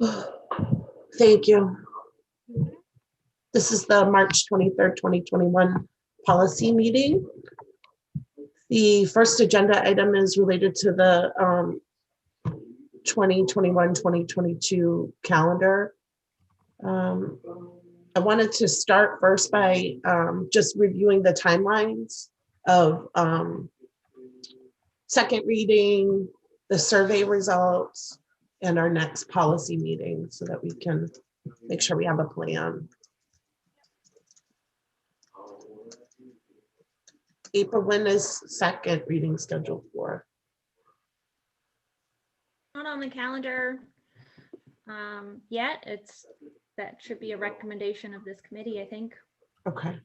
Thank you. Mhm. This is the March 23rd, 2021 policy meeting. The first agenda item is related to the 2021-2022 calendar. I wanted to start first by just reviewing the timelines of second reading, the survey results, and our next policy meeting so that we can make sure we have a plan. April, when is second reading scheduled for? Not on the calendar yet. That should be a recommendation of this committee, I think. Okay.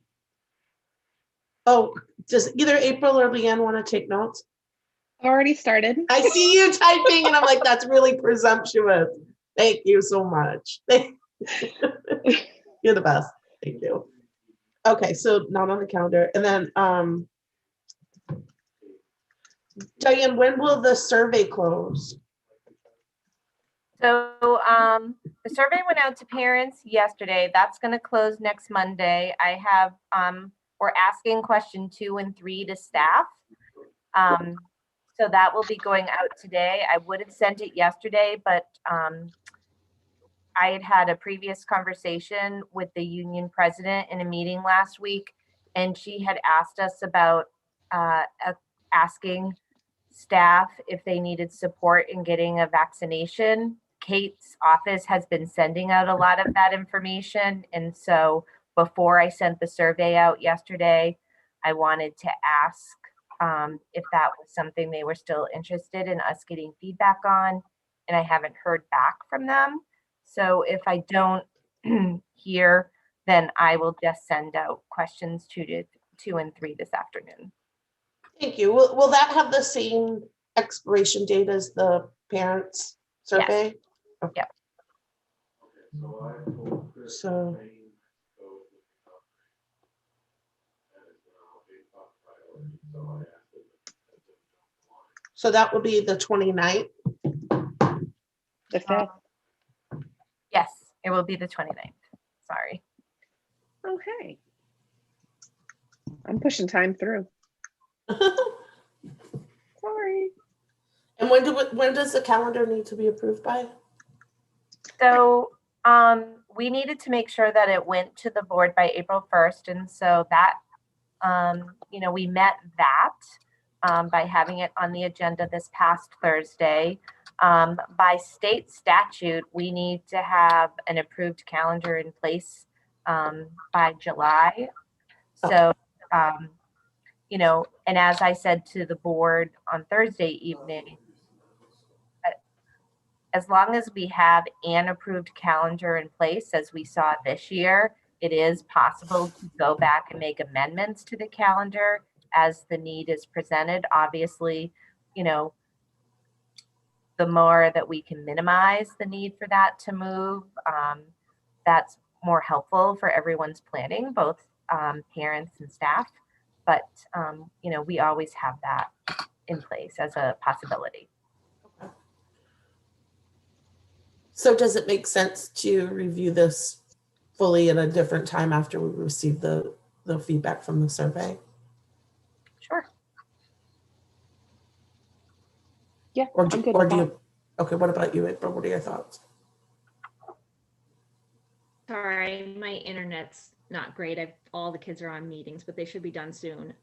Oh, does either April or Leanne want to take notes? Already started. I see you typing and I'm like, that's really presumptuous. Thank you so much. You're the best. Thank you. Okay, so not on the calendar. And then Diane, when will the survey close? So the survey went out to parents yesterday. That's going to close next Monday. I have, we're asking question 2 and 3 to staff. So that will be going out today. I would have sent it yesterday, but I had a previous conversation with the union president in a meeting last week, and she had asked us about asking staff if they needed support in getting a vaccination. Kate's office has been sending out a lot of that information. And so before I sent the survey out yesterday, I wanted to ask if that was something they were still interested in us getting feedback on. And I haven't heard back from them. So if I don't hear, then I will just send out questions 2 and 3 this afternoon. Thank you. Will that have the same expiration date as the parents survey? Yes. Yep. So that will be the 29th. The 5th. Yes, it will be the 29th. Sorry. Okay. I'm pushing time through. Sorry. And when does the calendar need to be approved by? So we needed to make sure that it went to the board by April 1st. And so that, we met that by having it on the agenda this past Thursday. By state statute, we need to have an approved calendar in place by July. So, and as I said to the board on Thursday evening, as long as we have an approved calendar in place, as we saw this year, it is possible to go back and make amendments to the calendar as the need is presented. Obviously, the more that we can minimize the need for that to move, that's more helpful for everyone's planning, both parents and staff. But, we always have that in place as a possibility. So does it make sense to review this fully at a different time after we receive the feedback from the survey? Sure. Yeah, Or I'm good or with do that. you? Okay, what about you, April? What are your thoughts? Sorry, my internet's not great. All the kids are on meetings, but they should be done soon.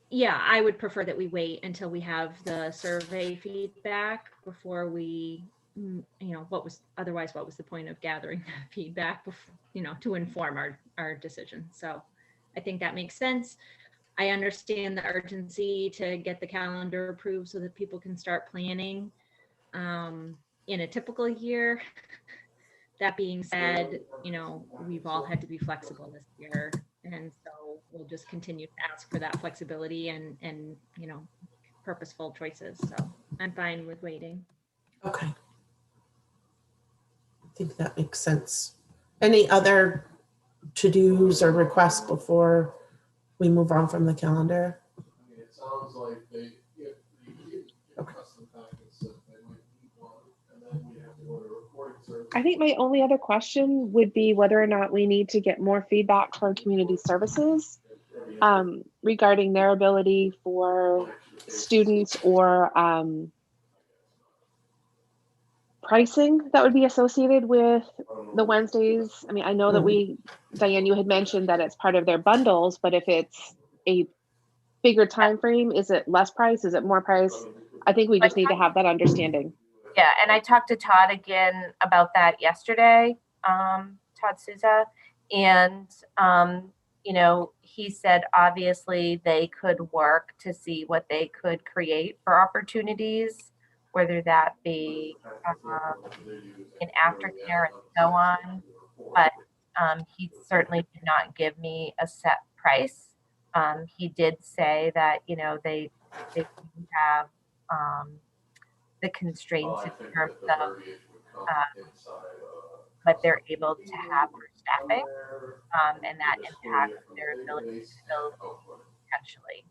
Yeah, I would prefer that we wait until we have the survey feedback before we, what was the point of gathering feedback before, to inform our decision. So I think that makes sense. I understand the urgency to get the calendar approved so that people can start planning in a typical year. That being said, we've all had to be flexible this year. And so we'll just continue to ask for that flexibility and purposeful choices. So I'm fine with waiting. Okay. I think that makes sense. Any other to-dos or requests before we move on from the calendar? It sounds like they give us some packets that they might need one, and then we have to order I think my only other question would be whether or not we need to get more feedback from community services regarding their ability for students or pricing that would be associated with the Wednesdays. I mean, I know that Diane, you had mentioned that it's part of their bundles, but if it's a bigger time frame, is it less price? Is it more price? I think we just need to have that understanding. Yeah, and I talked to Todd again about that yesterday, Todd Souza, and you know, he said obviously they could work to see what they could create for opportunities, whether that be an aftercare and so on. But he certainly did not give me a set price. He did say that, you know, they have the constraints in terms of what they're able to have for staffing, and that impacts their ability to build potentially.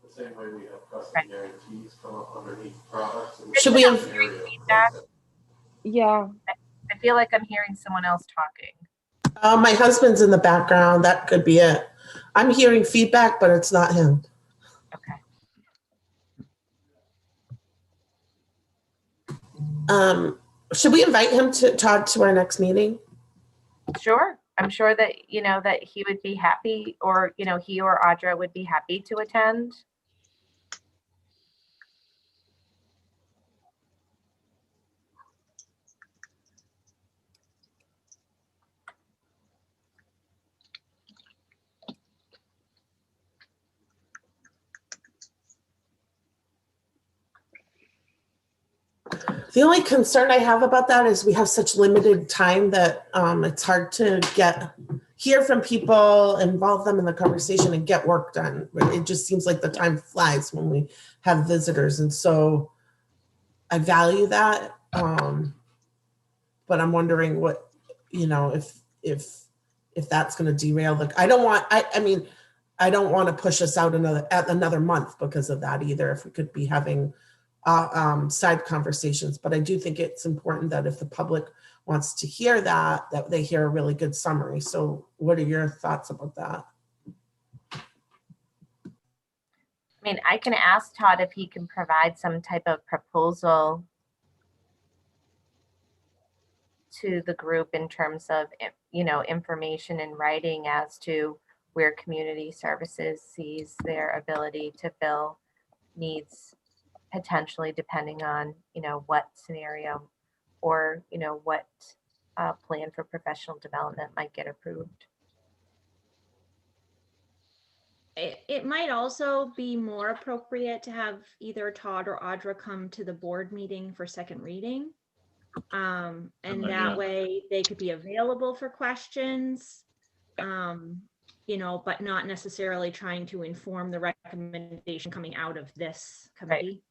The same way we have custom guarantees come up underneath products. Should we have, Feedback. Yeah. I feel like I'm hearing someone else talking. my husband's in the background. That could be it. I'm hearing feedback, but it's not him. Okay. Should we invite him to Todd to our next meeting? Sure. I'm sure that, you know, that he would be happy, or, you know, he or Audra would be happy to attend. The only concern I have about that is we have such limited time that it's hard to hear from people, involve them in the conversation and get work done. It just seems like the time flies when we have visitors. And so I value that. But I'm wondering what, you know, if that's going to derail I don't want to push us out another month because of that either, if we could be having side conversations. But I do think it's important that if the public wants to hear that they hear a really good summary. So what are your thoughts about that? I mean, I can ask Todd if he can provide some type of proposal to the group in terms of, you know, information in writing as to where community services sees their ability to fill needs, potentially depending on, you know, what scenario or, you know, what plan for professional development might get approved. It might also be more appropriate to have either Todd or Audra come to the board meeting for second reading. And that way they could be available for questions, you know, but not necessarily trying to inform the recommendation coming out of this committee.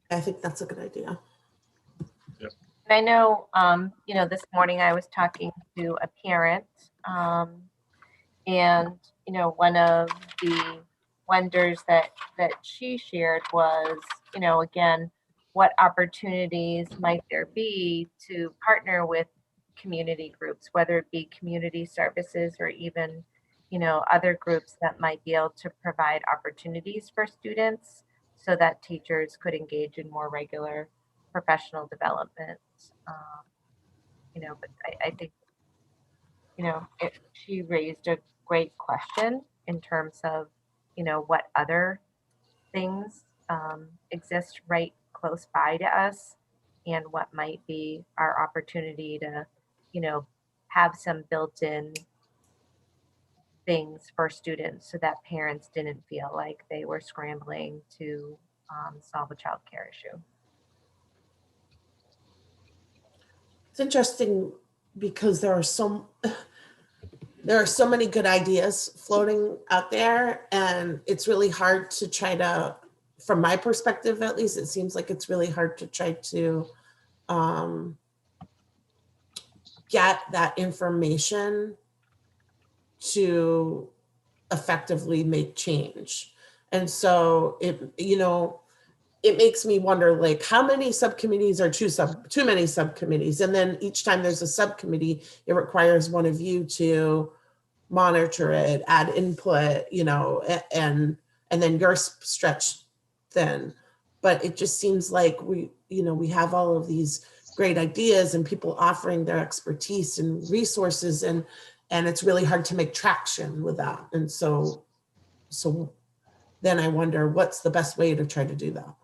I think that's a good idea. And I know, you know, this morning I was talking to a parent, and, you know, one of the wonders that she shared was, you know, again, what opportunities might there be to partner with community groups, whether it be community services or even, you know, other groups that might be able to provide opportunities for students so that teachers could engage in more regular professional development. You know, but I think, you know, she raised a great question in terms of, you know, what other things exist right close by to us and what might be our opportunity to, you know, have some built-in things for students so that parents didn't feel like they were scrambling to solve a child care issue. It's interesting because there are so many good ideas floating out there, and it's really hard to try to, from my perspective at least, it seems like it's really hard to try to get that information to effectively make change. And so it makes me wonder, like, how many subcommittees are too many subcommittees? And then each time there's a subcommittee, it requires one of you to monitor it, add input, and then you're stretched thin. But it just seems like we have all of these great ideas and people offering their expertise and resources, and it's really hard to make traction with that. And so then I wonder, what's the best way to try to do that?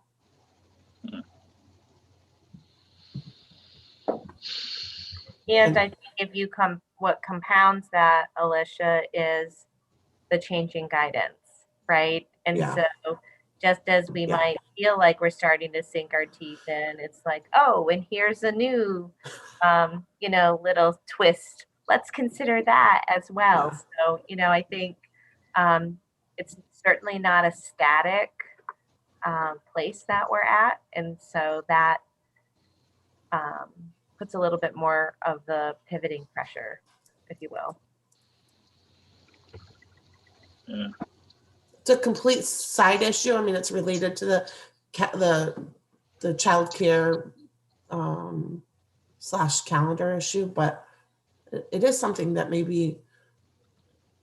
And I think if you what compounds that, Alicia, is the changing guidance, right? And Yeah. so just as we might feel like we're starting to sink our teeth in, it's like, oh, and here's a new, little twist. Let's consider that as well. Yeah. So, I think it's certainly not a static place that we're at. And so that puts a little bit more of the pivoting pressure, if you will. Yeah. It's a complete side issue. I mean, it's related to the child care / calendar issue, but it is something that maybe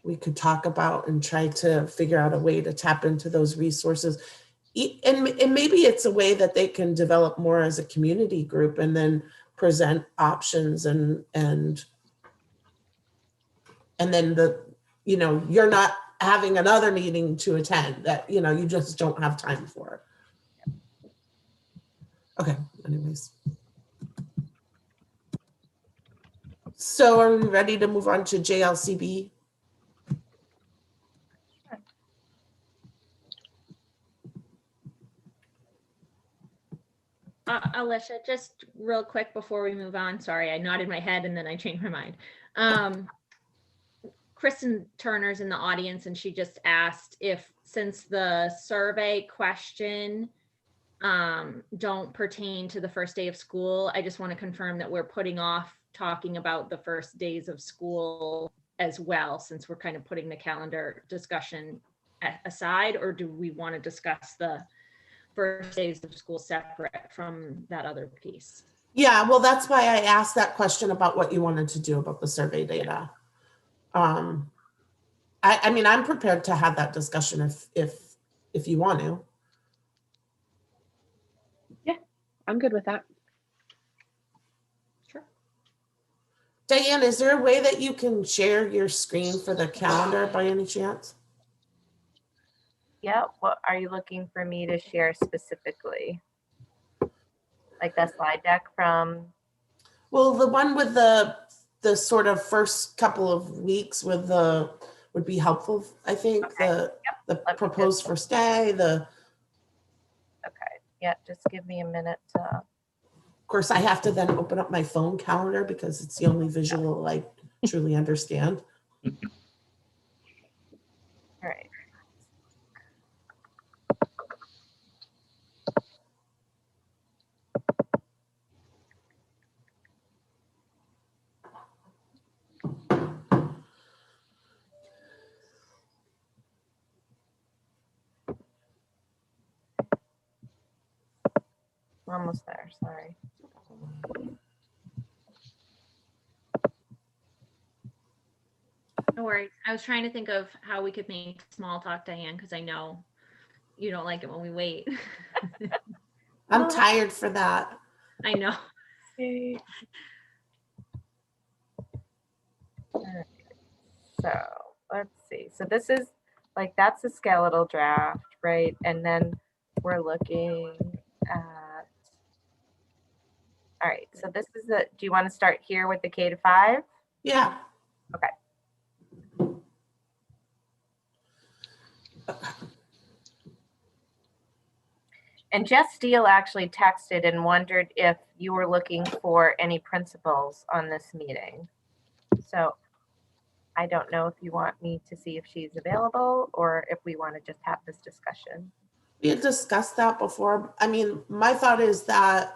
we could talk about and try to figure out a way to tap into those resources. And maybe it's a way that they can develop more as a community group and then present options and then you're not having another meeting to attend that, you just don't have time for. Okay, anyways. So are we ready to move on to JLCB? Alicia, just real quick before we move on, sorry, I nodded my head and then I changed my mind. Kristen Turner's in the audience and she just asked if, since the survey question don't pertain to the first day of school, I just want to confirm that we're putting off talking about the first days of school as well, since we're kind of putting the calendar discussion aside, or do we want to discuss the first days of school separate from that other piece? Yeah, well, that's why I asked that question about what you wanted to do about the survey data. I mean, I'm prepared to have that discussion if you want to. Yeah, I'm good with that. Sure. Diane, is there a way that you can share your screen for the calendar by any chance? Yeah, what are you looking for me to share specifically? Like the slide deck from? Well, the one with the sort of first couple of weeks with would be helpful, I think. Okay. The proposed first day, Okay, yeah, just give me a minute to. Of course, I have to then open up my phone calendar because it's the only visual I truly understand. All right. We're almost there, sorry. No worries. I was trying to think of how we could make small talk, Diane, because I know you don't like it when we wait. I'm tired for that. I know. Okay. So let's see. So this is like, that's a skeletal draft, right? And then we're looking at, all right, so this is the, do you want to start here with the K to 5? Yeah. Okay. And Jess Steele actually texted and wondered if you were looking for any principals on this meeting. So I don't know if you want me to see if she's available or if we want to just have this discussion. We had discussed that before. I mean, my thought is that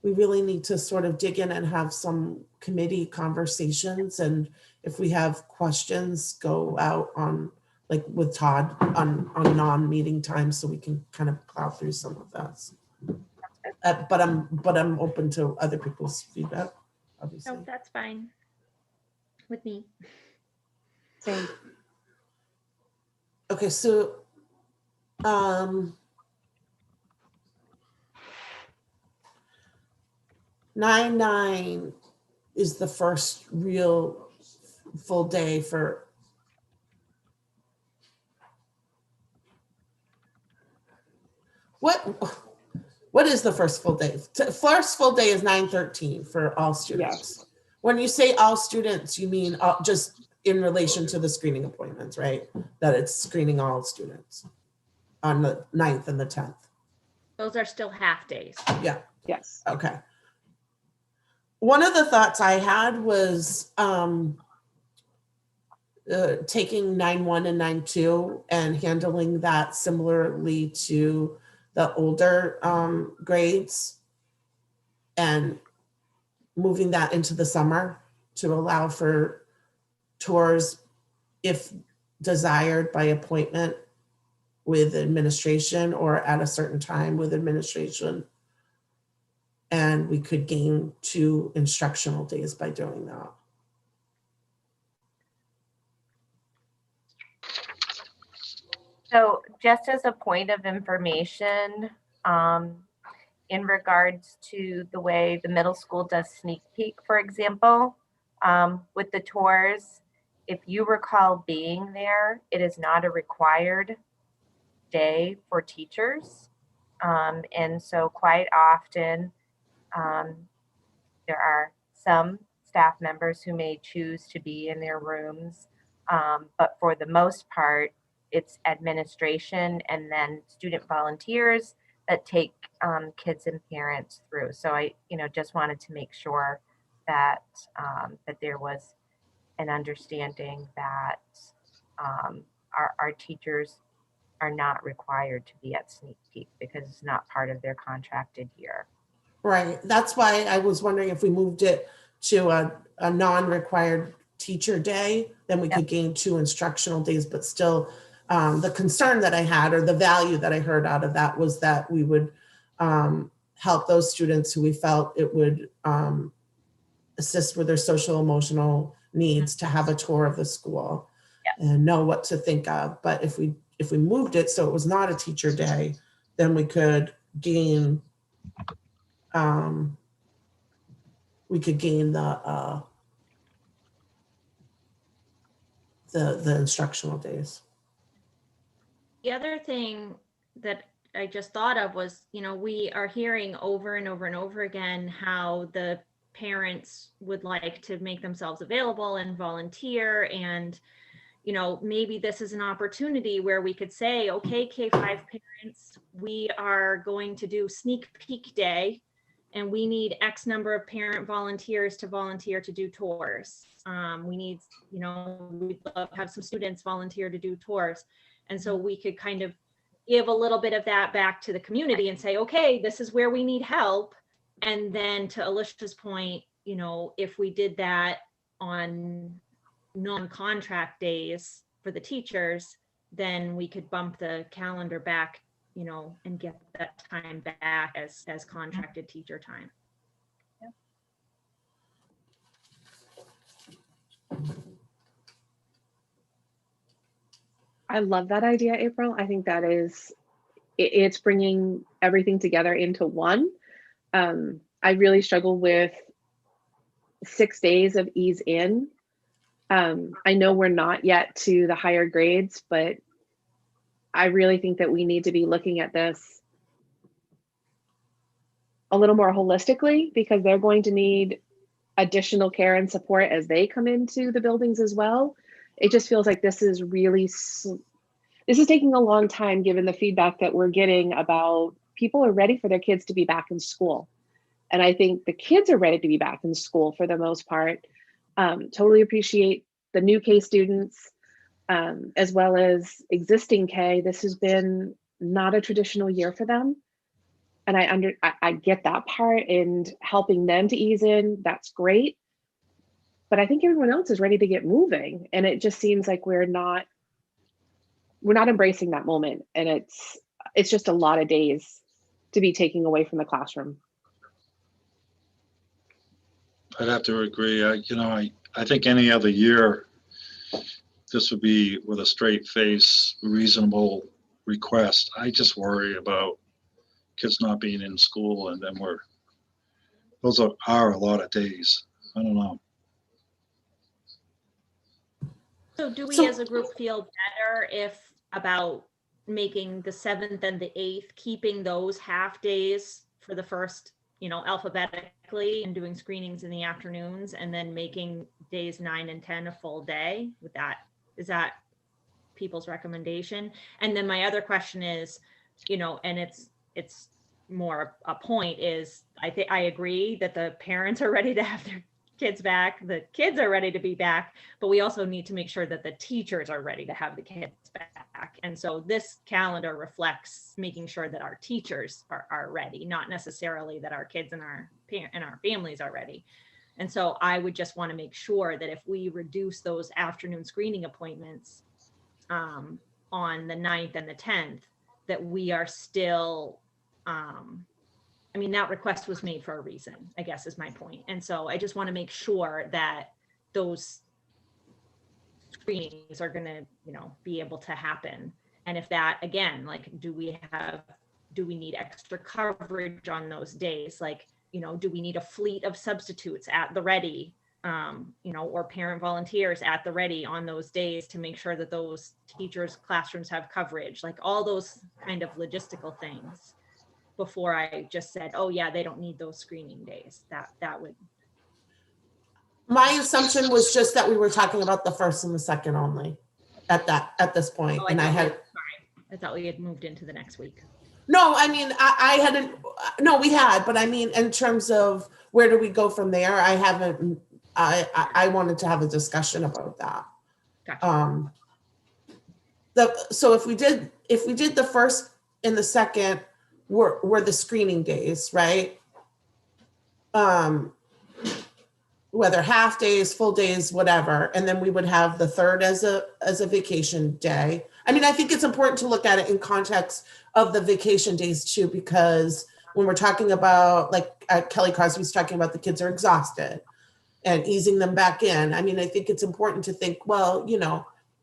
we really need to sort of dig in and have some committee conversations. And if we have questions, go out on, like with Todd, on non-meeting times so we can kind of plow through some of that. But I'm open to other people's feedback, obviously. No, that's fine with me. Same. Okay, so 9/9 is the first real full day for what is the first full day? First full day is 9/13 for all students. Yes. When you say all students, you mean just in relation to the screening appointments, right? That it's screening all students on the 9th and the 10th. Those are still half days. Yeah. Yes. Okay. One of the thoughts I had was taking 9/1 and 9/2 and handling that similarly to the older grades and moving that into the summer to allow for tours if desired by appointment with administration or at a certain time with administration. And we could gain 2 instructional days by doing that. So just as a point of information, in regards to the way the middle school does sneak peek, for example, with the tours, if you recall being there, it is not a required day for teachers. And so quite often, there are some staff members who may choose to be in their rooms, but for the most part, it's administration and then student volunteers that take kids and parents through. So I, just wanted to make sure that that there was an understanding that our teachers are not required to be at sneak peek because it's not part of their contracted year. Right. That's why I was wondering if we moved it to a non-required teacher day, then we could gain 2 instructional days, but still the concern that I had or the value that I heard out of that was that we would help those students who we felt it would assist with their social emotional needs to have a tour of the school and know what to think of. But if we moved it so it was not a teacher day, then we could gain the instructional days. The other thing that I just thought of was, we are hearing over and over and over again how the parents would like to make themselves available and volunteer. And, maybe this is an opportunity where we could say, okay, K-5 parents, we are going to do sneak peek day and we need X number of parent volunteers to volunteer to do tours. We need, we'd love to have some students volunteer to do tours. And so we could kind of give a little bit of that back to the community and say, okay, this is where we need help. And then to Alicia's point, if we did that on non-contract days for the teachers, then we could bump the calendar back, and get that time back as contracted teacher time. I love that idea, April. I think that it's bringing everything together into one. I really struggle with 6 days of ease in. I know we're not yet to the higher grades, but I really think that we need to be looking at this a little more holistically because they're going to need additional care and support as they come into the buildings as well. It just feels like this is taking a long time given the feedback that we're getting about people are ready for their kids to be back in school. And I think the kids are ready to be back in school for the most part. Totally appreciate the new K students as well as existing K. This has been not a traditional year for them. And I get that part, and helping them to ease in, that's great. But I think everyone else is ready to get moving. And it just seems like we're not embracing that moment. And it's just a lot of days to be taking away from the classroom. I'd have to agree. I think any other year, this would be with a straight face, reasonable request. I just worry about kids not being in school, and then those are a lot of days. I don't know. So do we So- as a group feel better if about making the 7th and the 8th, keeping those half days for the first, alphabetically, and doing screenings in the afternoons, and then making days 9 and 10 a full day? Is that people's recommendation? And then my other question is, and it's more a point, is I agree that the parents are ready to have their kids back, the kids are ready to be back, but we also need to make sure that the teachers are ready to have the kids back. And so this calendar reflects making sure that our teachers are ready, not necessarily that our kids and our families are ready. And so I would just want to make sure that if we reduce those afternoon screening appointments on the 9th and the 10th, that we are still, that request was made for a reason, I guess is my point. And so I just want to make sure that those screenings are going to, be able to happen. And if that, again, like, do we need extra coverage on those days? Like, do we need a fleet of substitutes at the ready, or parent volunteers at the ready on those days to make sure that those teachers' classrooms have coverage, like all those kind of logistical things, before I just said, oh yeah, they don't need those screening days. That would. My assumption was just that we were talking about the 1st and the 2nd only at this point. Oh, And sorry. I thought we had moved into the next week. No, I hadn't, no, we had, but in terms of where do we go from there? I haven't, I wanted to have a discussion about that. Gotcha. So if we did the 1st and the 2nd were the screening days, right? Whether half days, full days, whatever, and then we would have the 3rd as a vacation day. I think it's important to look at it in context of the vacation days too, because when we're talking about, like Kelly Crosby's talking about, the kids are exhausted and easing them back in. I think it's important to think, well,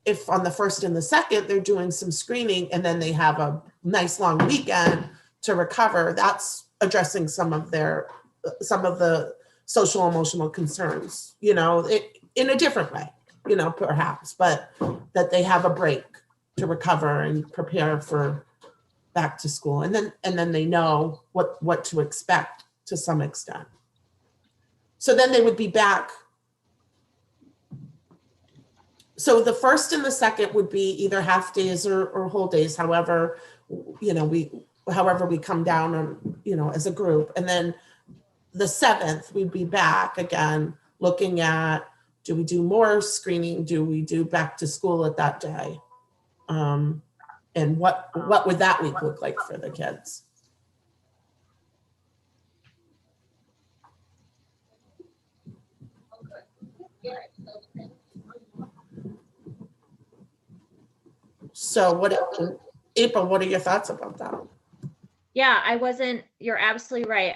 if on the 1st and the 2nd they're doing some screening and then they have a nice long weekend to recover, that's addressing some of the social emotional concerns, in a different way, perhaps, but that they have a break to recover and prepare for back to school. And then they know what to expect to some extent. So then they would be back. So the 1st and the 2nd would be either half days or whole days, however, we come down on, as a group. And then the 7th, we'd be back again, looking at, do we do more screening? Do we do back to school at that day? And what would that week look like for the kids? So April, what are your thoughts about that? Yeah, you're absolutely right.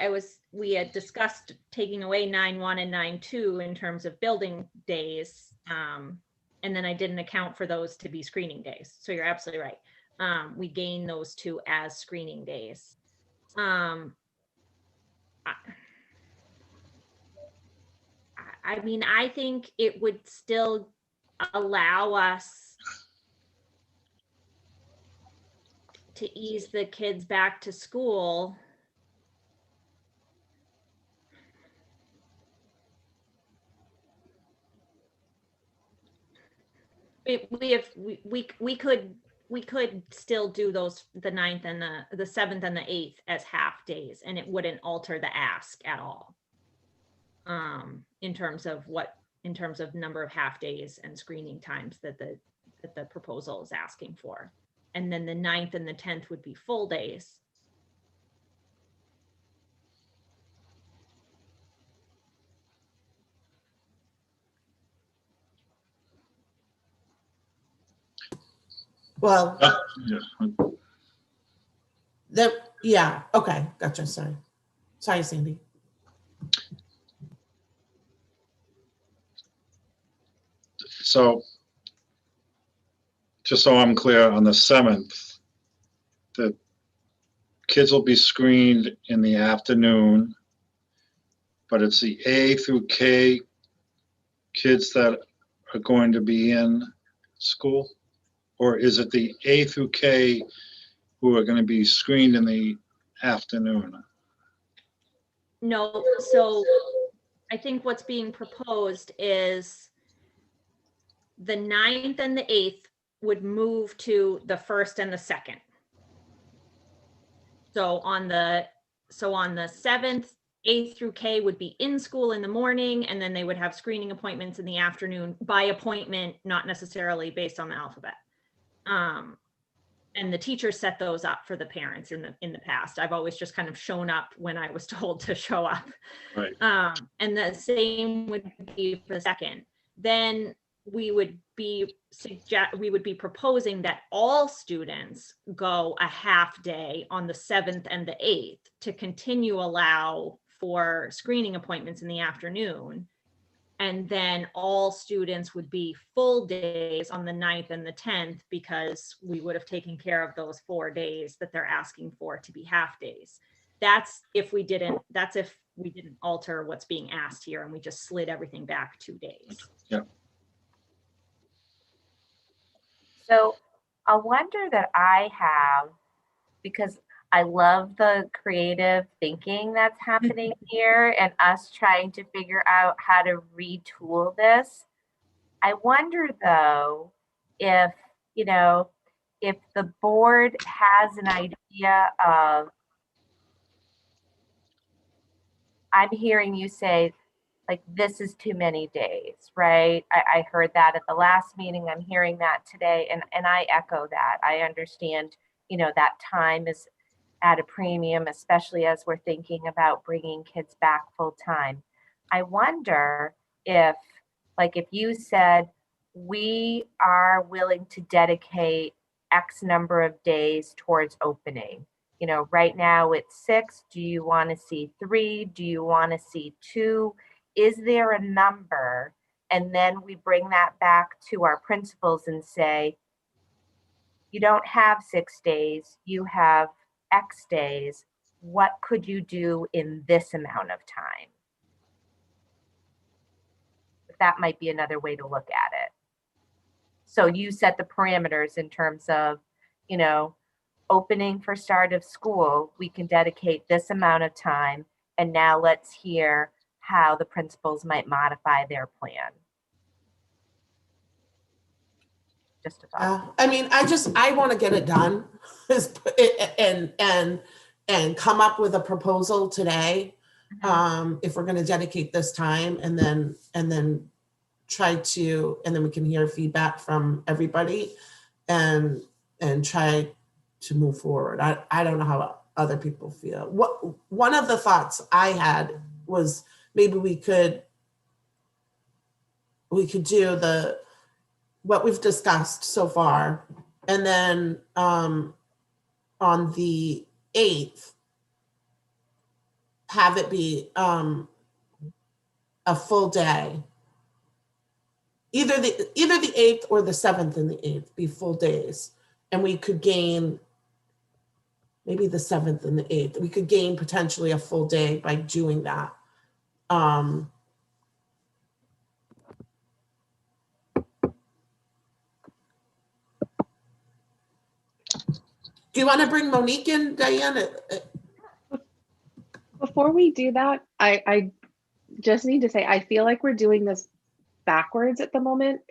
We had discussed taking away 9-1 and 9-2 in terms of building days. And then I didn't account for those to be screening days. So you're absolutely right. We gain those 2 as screening days. I think it would still allow us to ease the kids back to school. We could still do those, the 9th and the 7th and the 8th as half days, and it wouldn't alter the ask at all. In terms of number of half days and screening times that the proposal is asking for. And then the 9th and the 10th would be full days. Well, Yeah. yeah, okay, gotcha, sorry. Sorry, Sandy. So, just so I'm clear, on the 7th, the kids will be screened in the afternoon, but it's the A through K kids that are going to be in school? Or is it the A through K who are going to be screened in the afternoon? No, so I think what's being proposed is the 9th and the 8th would move to the 1st and the 2nd. So on the 7th, A through K would be in school in the morning, and then they would have screening appointments in the afternoon by appointment, not necessarily based on the alphabet. And the teachers set those up for the parents in the past. I've always just kind of shown up when I was told to show up. Right. And the same would be for the 2nd. Then we would be proposing that all students go a half day on the 7th and the 8th to continue allow for screening appointments in the afternoon. And then all students would be full days on the 9th and the 10th, because we would have taken care of those 4 days that they're asking for to be half days. That's if we didn't alter what's being asked here and we just slid everything back 2 days. Yeah. So a wonder that I have, because I love the creative thinking that's happening here and us trying to figure out how to retool this. I wonder though, if, if the board has an idea of, I'm hearing you say, like, this is too many days, right? I heard that at the last meeting. I'm hearing that today, and I echo that. I understand, that time is at a premium, especially as we're thinking about bringing kids back full time. I wonder if, like, if you said, we are willing to dedicate X number of days towards opening. Right now it's 6. Do you want to see 3? Do you want to see 2? Is there a number? And then we bring that back to our principals and say, you don't have 6 days, you have X days. What could you do in this amount of time? That might be another way to look at it. So you set the parameters in terms of, opening for start of school, we can dedicate this amount of time. And now let's hear how the principals might modify their plan. Just a thought. I mean, I want to get it done and come up with a proposal today. If we're going to dedicate this time, and then try to, and then we can hear feedback from everybody and try to move forward. I don't know how other people feel. One of the thoughts I had was maybe we could do what we've discussed so far, and then on the 8th have it be a full day. Either the 8th or the 7th and the 8th be full days, and we could gain maybe the 7th and the 8th. We could gain potentially a full day by doing that. Do you want to bring Monique in, Diane? Before we do that, I just need to say, I feel like we're doing this backwards at the moment.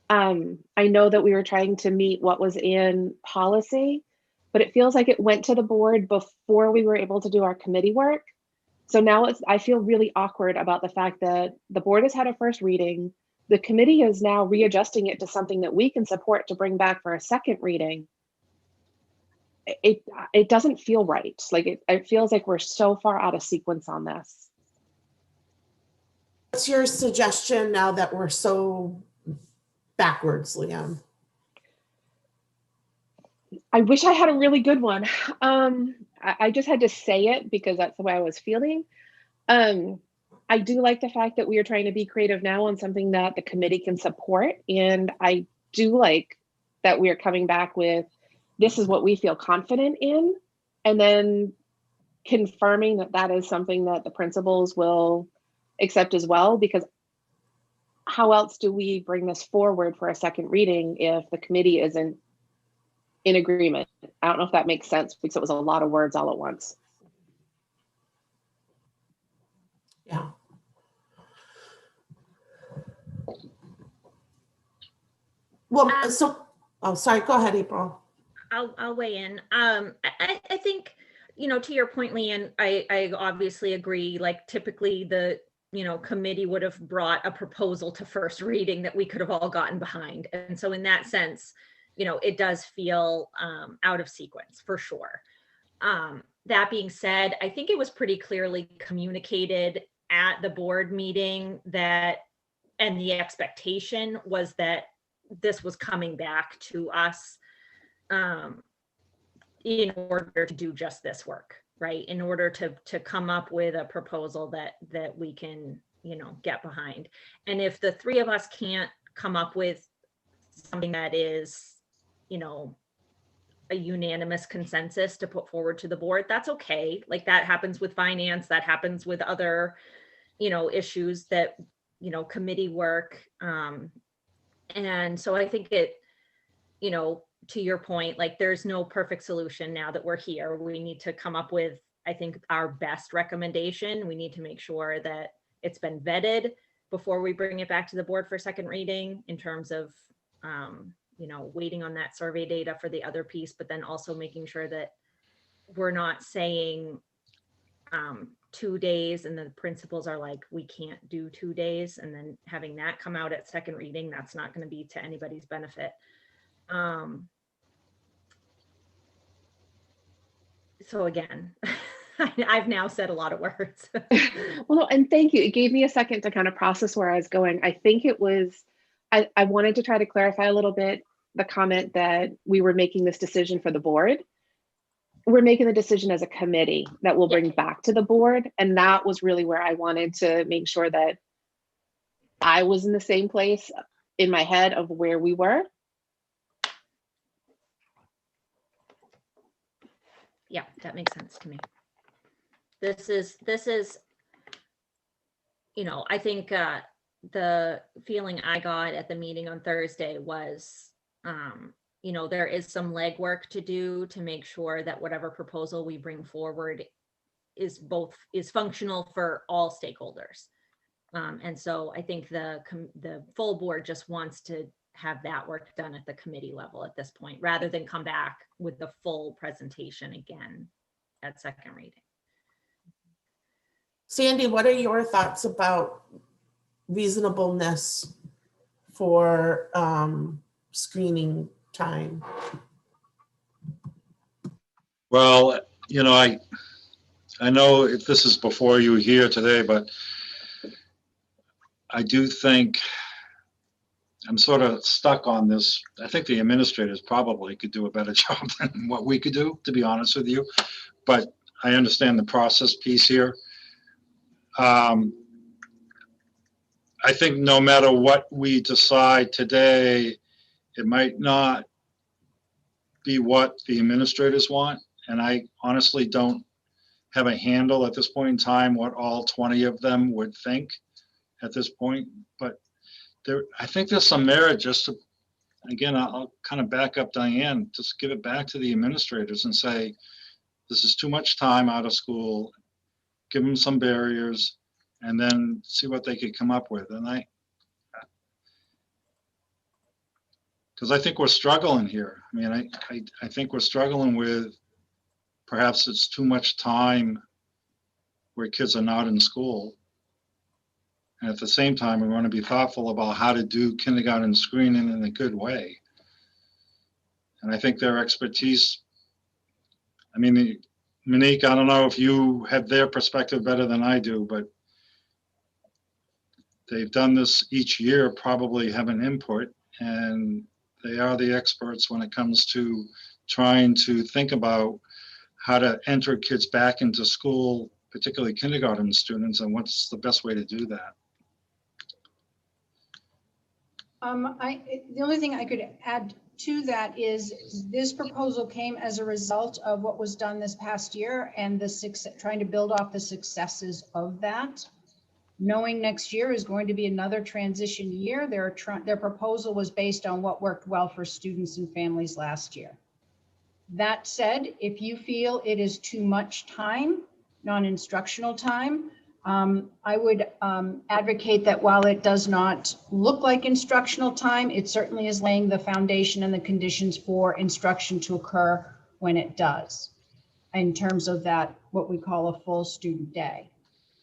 I know that we were trying to meet what was in policy, but it feels like it went to the board before we were able to do our committee work. So now I feel really awkward about the fact that the board has had a first reading. The committee is now readjusting it to something that we can support to bring back for a second reading. It doesn't feel right. Like it feels like we're so far out of sequence on this. What's your suggestion now that we're so backwards, Liam? I wish I had a really good one. I just had to say it because that's the way I was feeling. I do like the fact that we are trying to be creative now on something that the committee can support. And I do like that we are coming back with, this is what we feel confident in. And then confirming that that is something that the principals will accept as well, because how else do we bring this forward for a second reading if the committee isn't in agreement? I don't know if that makes sense because it was a lot of words all at once. Yeah. Well, oh, sorry, go ahead, April. I'll weigh in. I think, to your point, Leanne, I obviously agree. Like typically the, committee would have brought a proposal to first reading that we could have all gotten behind. And so in that sense, it does feel out of sequence for sure. That being said, I think it was pretty clearly communicated at the board meeting that, and the expectation was that this was coming back to us in order to do just this work, right? In order to come up with a proposal that we can, get behind. And if the three of us can't come up with something that is, a unanimous consensus to put forward to the board, that's okay. Like that happens with finance, that happens with other, issues that, committee work. And so I think it, to your point, like there's no perfect solution now that we're here. We need to come up with, I think, our best recommendation. We need to make sure that it's been vetted before we bring it back to the board for second reading in terms of, waiting on that survey data for the other piece, but then also making sure that we're not saying 2 days and the principals are like, we can't do 2 days, and then having that come out at second reading, that's not going to be to anybody's benefit. So again, I've now said a lot of words. Well, no, and thank you. It gave me a second to kind of process where I was going. I think it was, I wanted to try to clarify a little bit the comment that we were making this decision for the board. We're making the decision as a committee that we'll bring back to the board. And that was really where I wanted to make sure that I was in the same place in my head of where we were. Yeah, that makes sense to me. This is, I think the feeling I got at the meeting on Thursday was, there is some legwork to do to make sure that whatever proposal we bring forward is functional for all stakeholders. And so I think the full board just wants to have that work done at the committee level at this point, rather than come back with the full presentation again at second reading. Sandy, what are your thoughts about reasonableness for screening time? Well, I know if this is before you here today, but I do think I'm sort of stuck on this. I think the administrators probably could do a better job than what we could do, to be honest with you. But I understand the process piece here. I think no matter what we decide today, it might not be what the administrators want. And I honestly don't have a handle at this point in time what all 20 of them would think at this point. But I think there's some merit just to, again, I'll kind of back up Diane, just give it back to the administrators and say, this is too much time out of school, give them some barriers, and then see what they could come up with. And because I think we're struggling here. I mean, I think we're struggling with, perhaps it's too much time where kids are not in school. And at the same time, we want to be thoughtful about how to do kindergarten screening in a good way. And I think their expertise, I mean, Monique, I don't know if you have their perspective better than I do, but they've done this each year, probably have an input, and they are the experts when it comes to trying to think about how to enter kids back into school, particularly kindergarten students, and what's the best way to do that. The only thing I could add to that is this proposal came as a result of what was done this past year and the success, trying to build off the successes of that. Knowing next year is going to be another transition year, their proposal was based on what worked well for students and families last year. That said, if you feel it is too much time, non-instructional time, I would advocate that while it does not look like instructional time, it certainly is laying the foundation and the conditions for instruction to occur when it does, in terms of that, what we call a full student day.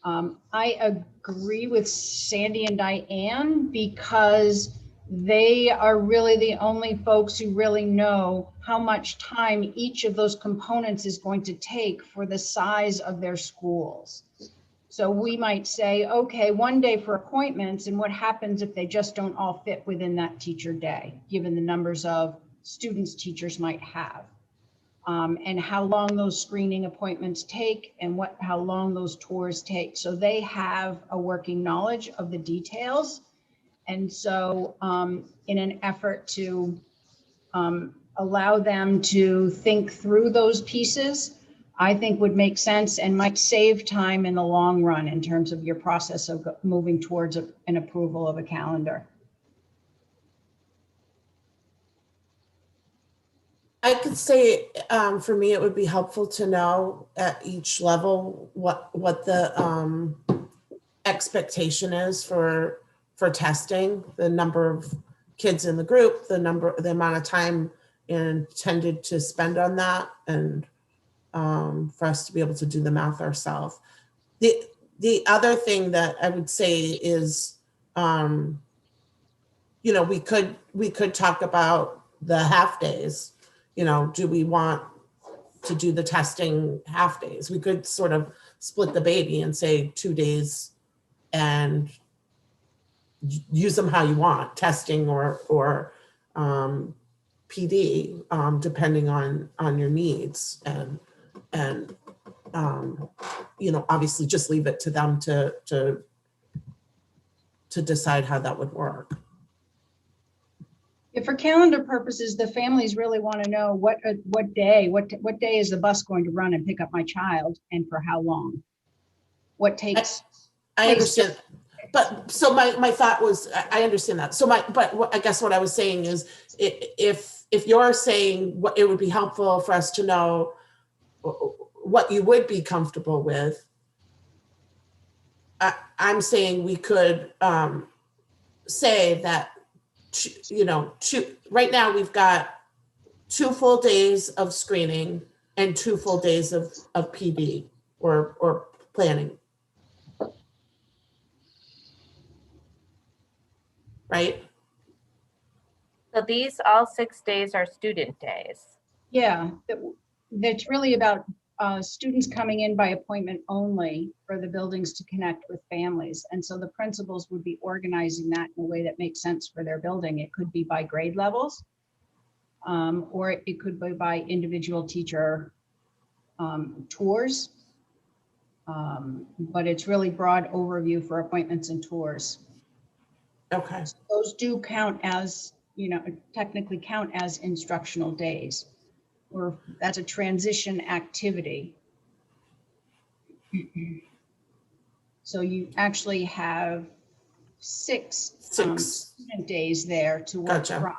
I agree with Sandy and Diane because they are really the only folks who really know how much time each of those components is going to take for the size of their schools. So we might say, okay, one day for appointments, and what happens if they just don't all fit within that teacher day, given the numbers of students teachers might have, and how long those screening appointments take and how long those tours take. So they have a working knowledge of the details. And so in an effort to allow them to think through those pieces, I think would make sense and might save time in the long run in terms of your process of moving towards an approval of a calendar. I could say, for me, it would be helpful to know at each level what the expectation is for testing, the number of kids in the group, the amount of time intended to spend on that, and for us to be able to do the math ourselves. The other thing that I would say is, you know, we could talk about the half days. You know, do we want to do the testing half days? We could sort of split the baby and say 2 days and use them how you want, testing or PD, depending on your needs, and you know, obviously just leave it to them to decide how that would work. If for calendar purposes, the families really want to know what day is the bus going to run and pick up my child, and for how long? What takes? I understand, but so my thought was, I understand that. So I guess what I was saying is, if you're saying what it would be helpful for us to know what you would be comfortable with, I'm saying we could say that, you know, right now we've got 2 full days of screening and 2 full days of PD or planning. Right? So these, all 6 days are student days. Yeah, that's really about students coming in by appointment only for the buildings to connect with families. And so the principals would be organizing that in a way that makes sense for their building. It could be by grade levels, or it could be by individual teacher tours. But it's really broad overview for appointments and tours. Okay. So those do count as, you know, technically count as instructional days, or that's a transition activity. So you actually have 6 student days there to work Gotcha. from.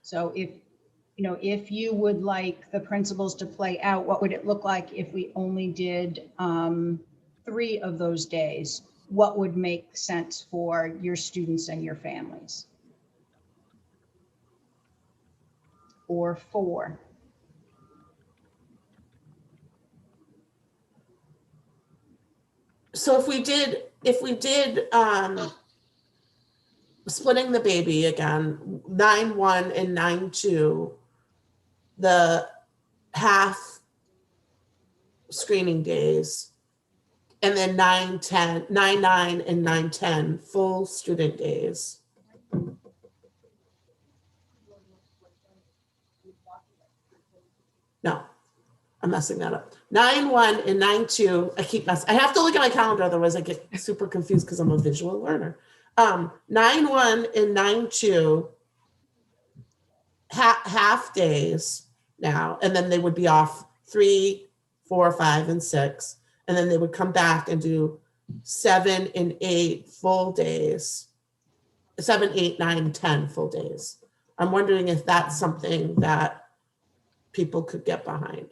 So if you would like the principals to play out, what would it look like if we only did 3 of those days? What would make sense for your students and your families? Or 4? So if we did splitting the baby again, 9-1 and 9-2, the half screening days, and then 9-9 and 9-10 full student days. No, I'm messing that up. 9-1 and 9-2. I have to look at my calendar, otherwise I get super confused because I'm a visual learner. 9-1 and 9-2 half days now, and then they would be off 3, 4, 5, and 6, and then they would come back and do 7 and 8 full days. 7, 8, 9, 10 full days. I'm wondering if that's something that people could get behind.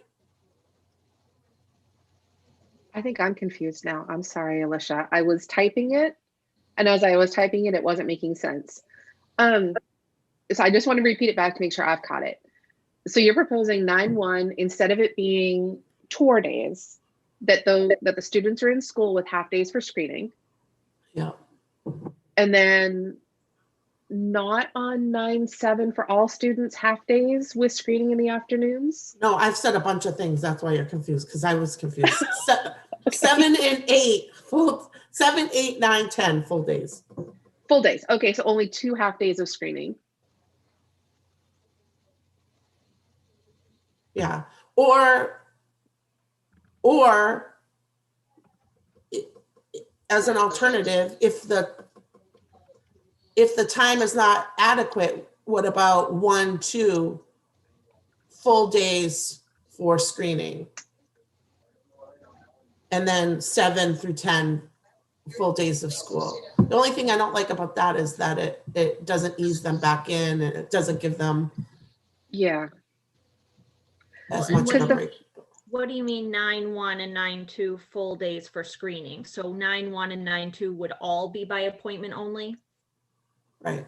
I think I'm confused now. I'm sorry, Alicia. I was typing it, and as I was typing it, it wasn't making sense. So I just want to repeat it back to make sure I've caught it. So you're proposing 9-1, instead of it being tour days, that the students are in school with half days for screening, Yeah. and then not on 9-7 for all students, half days with screening in the afternoons. No, I've said a bunch of things. That's why you're confused, because I was confused. 7 and 8 full, 7, 8, 9, 10 full days. Full days. Okay, so only 2 half days of screening. Yeah. Or as an alternative, if the time is not adequate, what about 1, 2 full days for screening? And then 7 through 10 full days of school. The only thing I don't like about that is that it doesn't ease them back in, and it doesn't give them Yeah. as Well, much and of a break. What do you mean 9-1 and 9-2 full days for screening? So 9-1 and 9-2 would all be by appointment only? Right.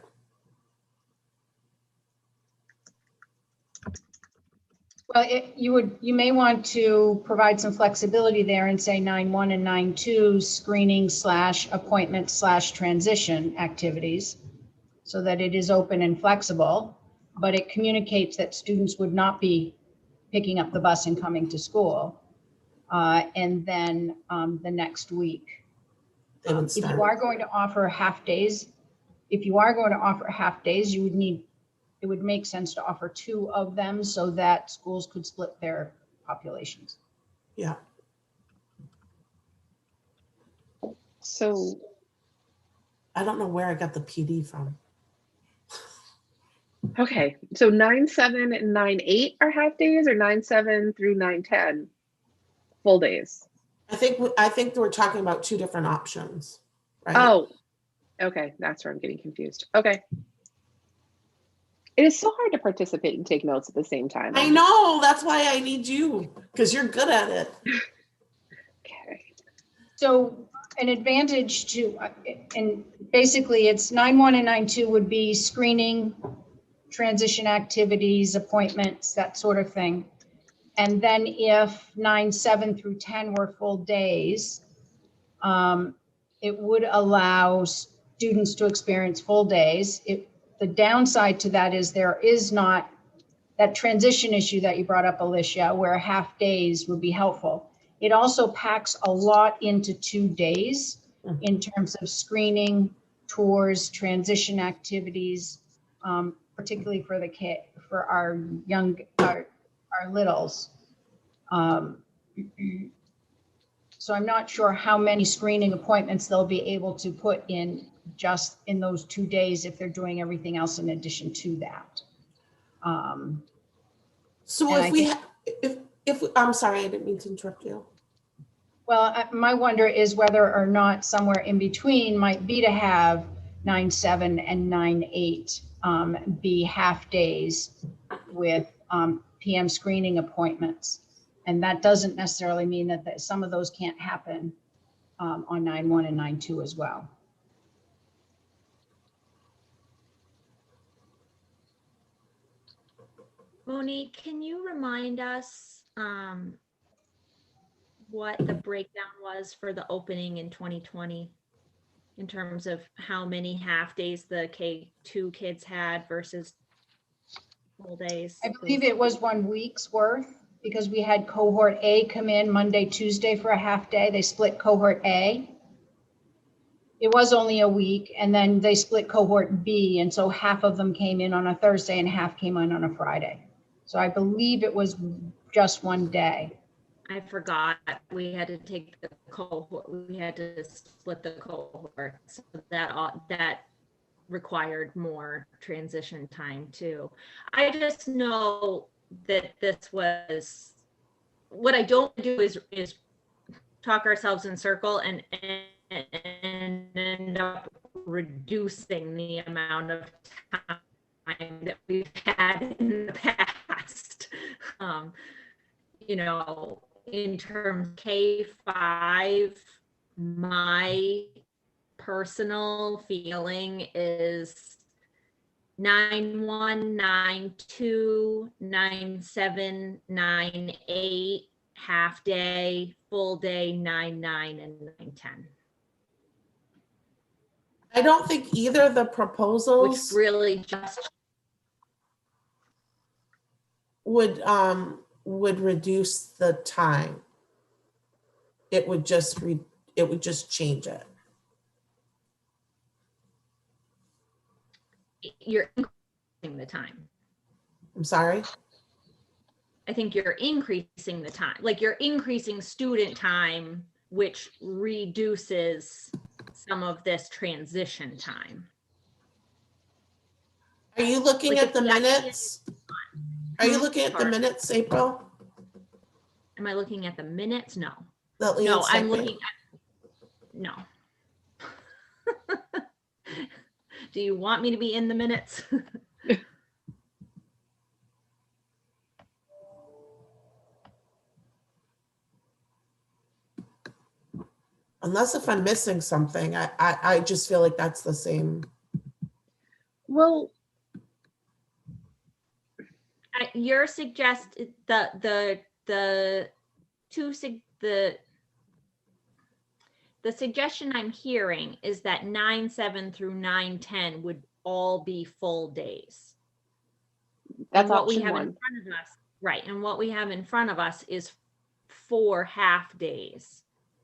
Well, you may want to provide some flexibility there and say 9-1 and 9-2 screening / appointment / transition activities, so that it is open and flexible, but it communicates that students would not be picking up the bus and coming to school. And then the next week, They would if you start. are going to offer half days, it would make sense to offer 2 of them so that schools could split their populations. Yeah. So I don't know where I got the PD from. okay, so 9-7 and 9-8 are half days, or 9-7 through 9-10 full days? I think we're talking about 2 different options, right? Oh, okay, that's where I'm getting confused. Okay. It is so hard to participate and take notes at the same time. I know, that's why I need you, because you're good at it. Okay. So an advantage to, and basically it's 9-1 and 9-2 would be screening, transition activities, appointments, that sort of thing. And then if 9-7 through 10 were full days, it would allow students to experience full days. The downside to that is there is not that transition issue that you brought up, Alicia, where half days would be helpful. It also packs a lot into 2 days in terms of screening, tours, transition activities, particularly for our littles. So I'm not sure how many screening appointments they'll be able to put in just in those 2 days if they're doing everything else in addition to that. So And if I'm sorry, I didn't mean to interrupt you. Well, my wonder is whether or not somewhere in between might be to have 9-7 and 9-8 be half days with PM screening appointments. And that doesn't necessarily mean that some of those can't happen on 9-1 and 9-2 as well. Monique, can you remind us what the breakdown was for the opening in 2020 in terms of how many half days the K2 kids had versus full days? I believe it was 1 week's worth because we had cohort A come in Monday, Tuesday for a half day. They split cohort A. It was only a week, and then they split cohort B, and so half of them came in on a Thursday and half came in on a Friday. So I believe it was just one day? I forgot, we had to take the cohort, we had to split the cohort, so that required more transition time too. I just know that this was, what I don't do is talk ourselves in circle and end up reducing the amount of time that we've had in the past. You know, in terms of K-5, my personal feeling is 9-1, 9-2, 9-7, 9-8, half day, full day, 9-9, and 9-10. I don't think either of the Which proposals really just, would reduce the time. It would just change it. you're increasing the time. I'm sorry. I think you're increasing the time, like you're increasing student time, which reduces some of this transition time. Are you looking Like at if the the idea minutes? Are you looking at the Sorry. minutes, April? Am I looking at the minutes? No. That No, Leanne's I'm typing? looking at, no. Do you want me to be in the minutes? Unless if I'm missing something, I just feel like that's the same. Well, Your suggest the suggestion I'm hearing is that 9-7 through 9-10 would all be full days. that's And what we option have in one. front of us, right? And what we have in front of us is 4 half days.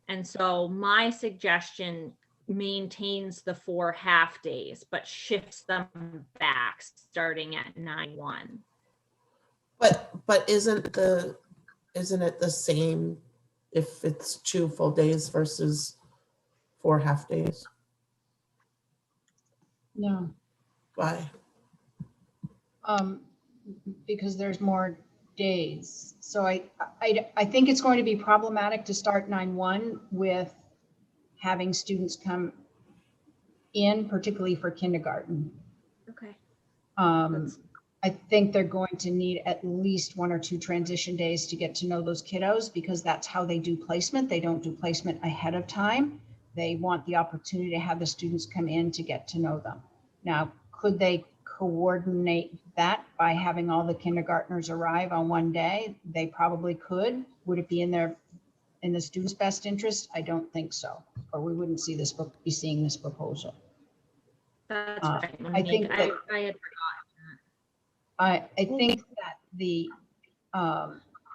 And so my suggestion maintains the 4 half days, but shifts them back starting at 9-1. But isn't it the same if it's 2 full days versus 4 half days? No, Why? because there's more days. So I think it's going to be problematic to start 9-1 with having students come in, particularly for kindergarten. Okay. I think they're going to need at least 1 or 2 transition days to get to know those kiddos, because that's how they do placement. They don't do placement ahead of time. They want the opportunity to have the students come in to get to know them. Now, could they coordinate that by having all the kindergartners arrive on one day? They probably could. Would it be in the students' best interest? I don't think so, or we wouldn't be seeing this proposal. That's right. I think I that- had I think that the,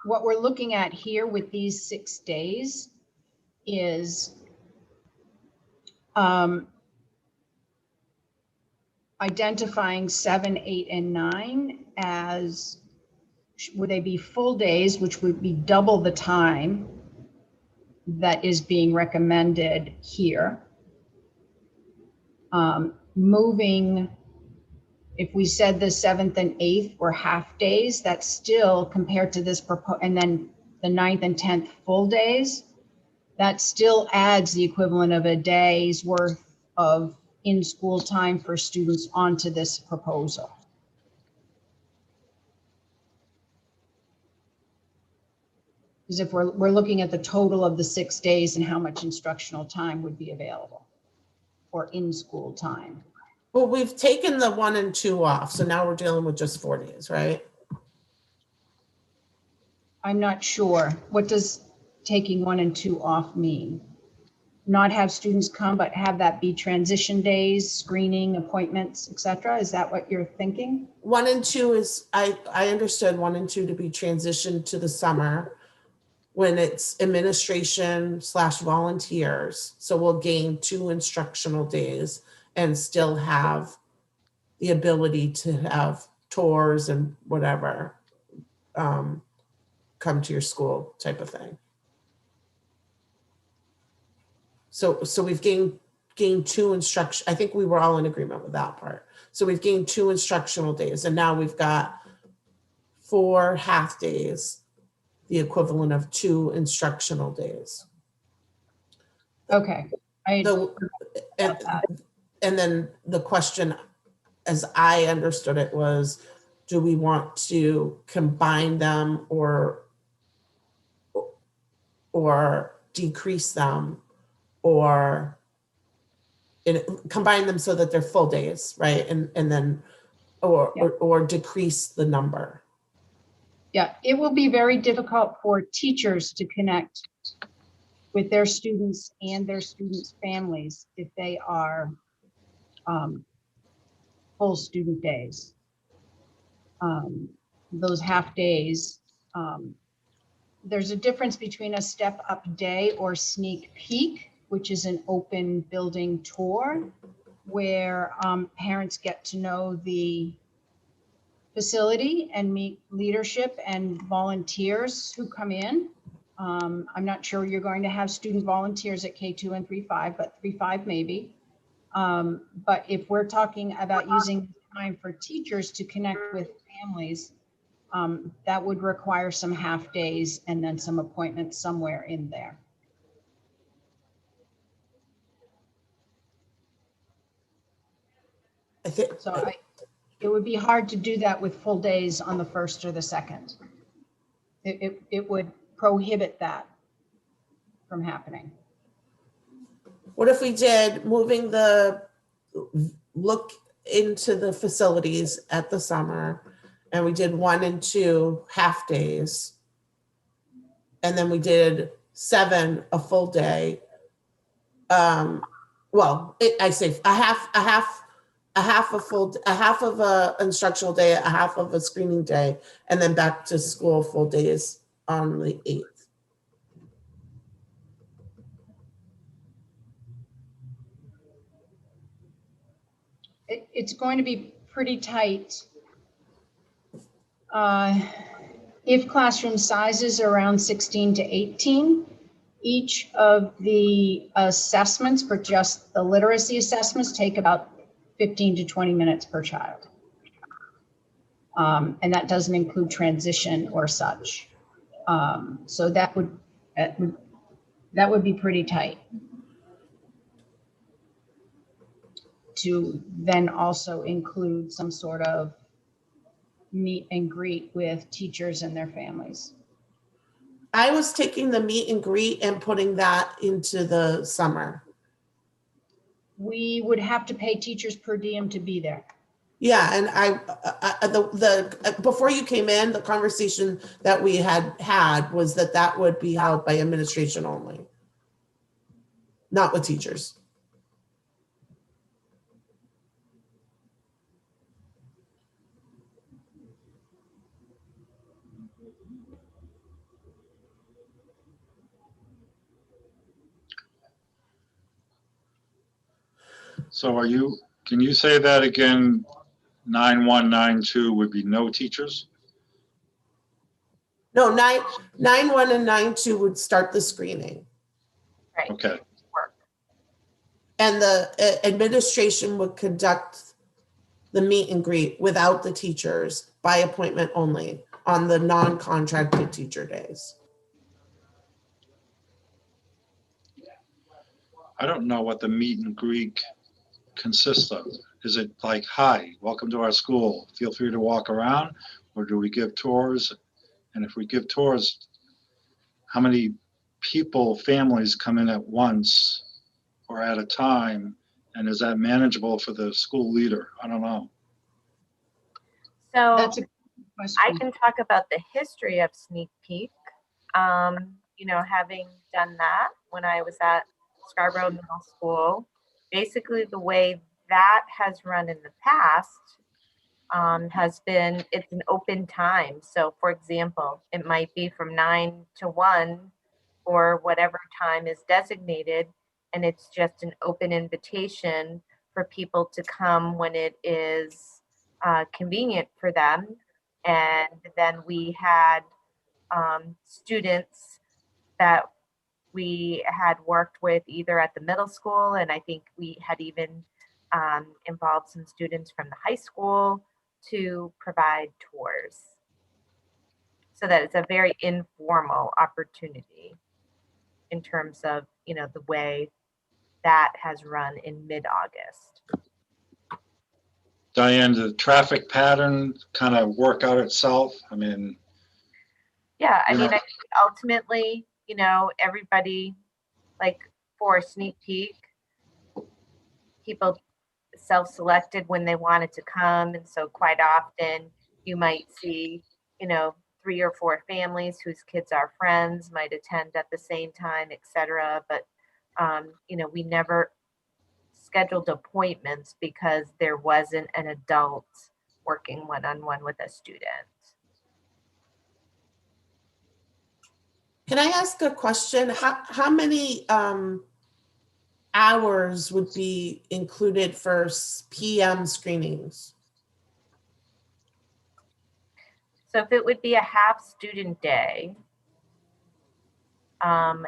what we're looking at here with these 6 days is identifying 7, 8, and 9 as, would they be full days, which would be double the time that is being recommended here. Moving, if we said the 7th and 8th were half days, that's still compared to this and then the 9th and 10th full days, that still adds the equivalent of a day's worth of in-school time for students onto this proposal. Because if we're looking at the total of the 6 days and how much instructional time would be available or in-school time. Well, we've taken the 1 and 2 off, so now we're dealing with just 4 days, right? I'm not sure. What does taking 1 and 2 off mean? Not have students come, but have that be transition days, screening, appointments, et cetera? Is that what you're thinking? 1 and 2 is, I understood 1 and 2 to be transitioned to the summer when it's administration / volunteers. So we'll gain 2 instructional days and still have the ability to have tours and whatever. come to your school type of thing. So we've gained two instruction. I think we were all in agreement with that part. So we've gained 2 instructional days, and now we've got 4 half days, the equivalent of 2 instructional days. Okay. The, and, and then the question, as I understood it, was, do we want to combine them or decrease them, or combine them so that they're full days, right? And then, or decrease the number. Yeah, it will be very difficult for teachers to connect with their students and their students' families if they are full student days. Those half days, there's a difference between a step up day or sneak peek, which is an open building tour where parents get to know the facility and meet leadership and volunteers who come in. I'm not sure you're going to have student volunteers at K2 and 3-5, but 3-5 maybe. But if we're talking about using time for teachers to connect with families, that would require some half days and then some appointments somewhere in there. I think So it would be hard to do that with full days on the 1st or the 2nd. It would prohibit that from happening. What if we did moving the look into the facilities at the summer, and we did 1 and 2 half days, and then we did 7 a full day. I say a half of a instructional day, a half of a screening day, and then back to school full days on the 8th. It's going to be pretty tight. If classroom sizes are around 16 to 18, each of the assessments for just the literacy assessments take about 15 to 20 minutes per child. And that doesn't include transition or such. So that would be pretty tight. To then also include some sort of meet and greet with teachers and their families. I was taking the meet and greet and putting that into the summer. We would have to pay teachers per diem to be there. Yeah, and before you came in, the conversation that we had was that would be held by administration only, not with teachers. So can you say that again? 9192 would be no teachers? No, 9-1 and 9-2 would start the screening. Right. Okay, And the administration would conduct the meet and greet without the teachers by appointment only on the non-contracted teacher days. I don't know what the meet and greet consists of. Is it like, hi, welcome to our school, feel free to walk around? Or do we give tours? And if we give tours, how many people, families come in at once or at a time? And is that manageable for the school leader? I don't know. So That's a good question. I can talk about the history of Sneak Peek. Having done that when I was at Scarborough Middle School, basically the way that has run in the past has been, it's an open time. So for example, it might be from 9 to 1 or whatever time is designated, and it's just an open invitation for people to come when it is convenient for them. And then we had students that we had worked with either at the middle school, and I think we had even involved some students from the high school to provide tours. So that it's a very informal opportunity in terms of, you know, the way that has run in mid-August. Diane, did the traffic pattern kind of work out itself? I mean, Yeah, I Yeah. mean, I think ultimately, you know, everybody, like for a sneak peek, people self-selected when they wanted to come. And so quite often you might see, you know, 3 or 4 families whose kids are friends might attend at the same time, et cetera. But, you know, we never scheduled appointments because there wasn't an adult working one-on-one with a student. Can I ask a question? How many hours would be included for PM screenings? So if it would be a half student day,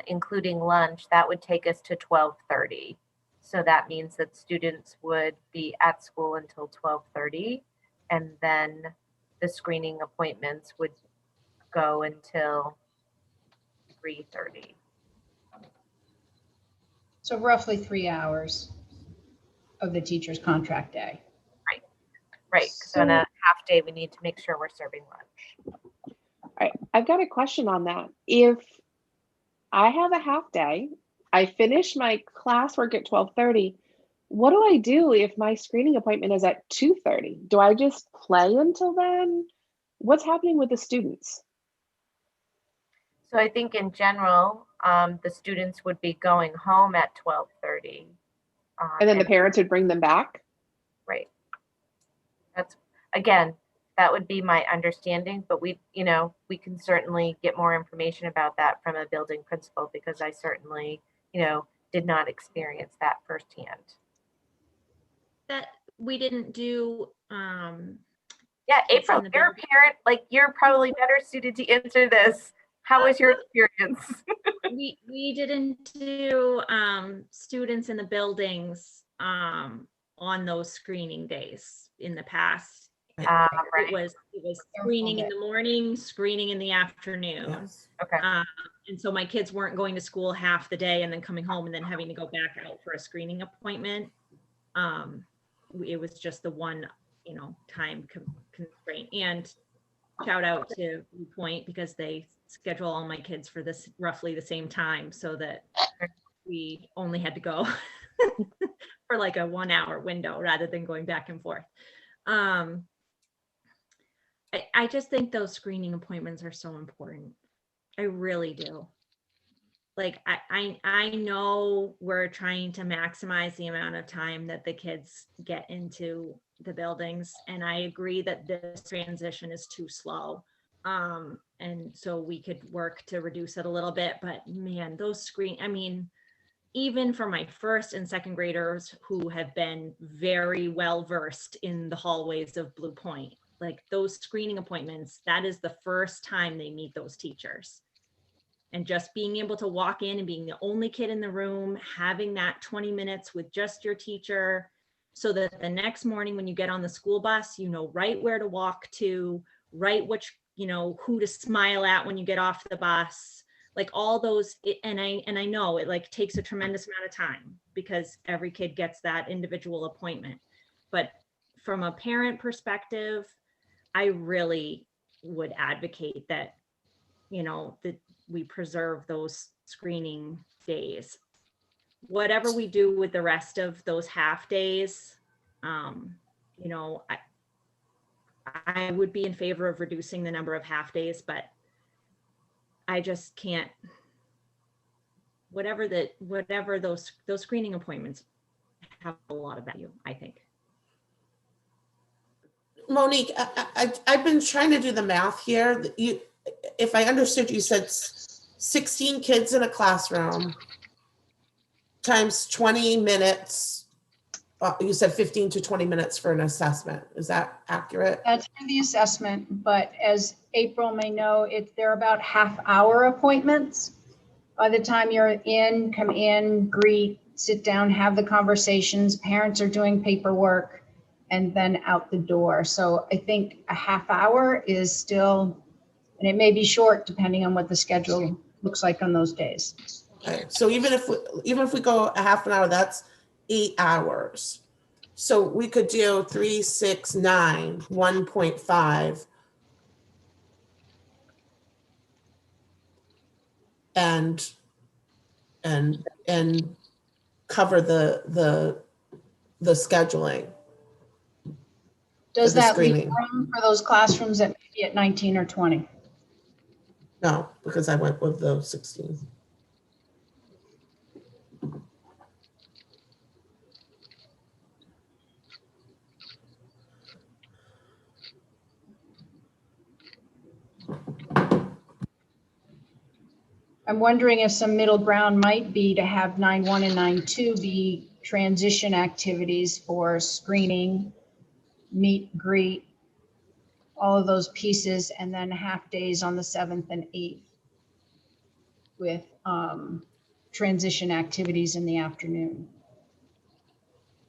including lunch, that would take us to 12:30. So that means that students would be at school until 12:30, and then the screening appointments would go until 3:30. So roughly 3 hours of the teacher's contract day. Right, so on a half day, we need to make sure we're serving lunch. All right, I've got a question on that. If I have a half day, I finish my classwork at 12:30, what do I do if my screening appointment is at 2:30? Do I just play until then? What's happening with the students? So I think in general, the students would be going home at 12:30. And then the parents would bring them back? Right. That's, again, that would be my understanding, but we, you know, we can certainly get more information about that from a building principal, because I certainly, you know, did not experience that firsthand. That we didn't do, Yeah, It's April, in the you're a building. parent, like you're probably better suited to answer this. How was your experience? we didn't do students in the buildings on those screening days in the past. It Right, was screening in the morning, screening in the afternoon. Yes. okay. And so my kids weren't going to school half the day and then coming home and then having to go back out for a screening appointment. It was just the one, you know, time constraint. And shout out to Blue Point, because they schedule all my kids for this roughly the same time, so that we only had to go for like a 1 hour window rather than going back and forth. I just think those screening appointments are so important. I really do. Like, I know we're trying to maximize the amount of time that the kids get into the buildings, and I agree that this transition is too slow. And so we could work to reduce it a little bit, but man, I mean, even for my first and second graders who have been very well versed in the hallways of Blue Point, like those screening appointments, that is the first time they meet those teachers. And just being able to walk in and being the only kid in the room, having that 20 minutes with just your teacher, so that the next morning when you get on the school bus, you know right where to walk to, right which, you know, who to smile at when you get off the bus, like all those. And I know it like takes a tremendous amount of time because every kid gets that individual appointment. But from a parent perspective, I really would advocate that, you know, that we preserve those screening days. Whatever we do with the rest of those half days, you know, I would be in favor of reducing the number of half days, but I just can't. Whatever those screening appointments have a lot of value, I think. Monique, I've been trying to do the math here. If I understood, you said 16 kids in a classroom times 20 minutes you said 15 to 20 minutes for an assessment. Is that accurate? That's for the assessment, but as April may know, they're about half-hour appointments. By the time you're in, come in, greet, sit down, have the conversations, parents are doing paperwork, and then out the door. So I think a half hour is still, and it may be short depending on what the schedule looks like on those days. Okay, so even if we go a half an hour, that's 8 hours. So we could do 3, 6, 9, 1.5. And cover the scheduling. Does the that leave screening. room for those classrooms that may be at 19 or 20? No, because I went with the 16. I'm wondering if some middle ground might be to have 9-1 and 9-2 be transition activities for screening, meet, greet, all of those pieces, and then half days on the 7th and 8th with transition activities in the afternoon.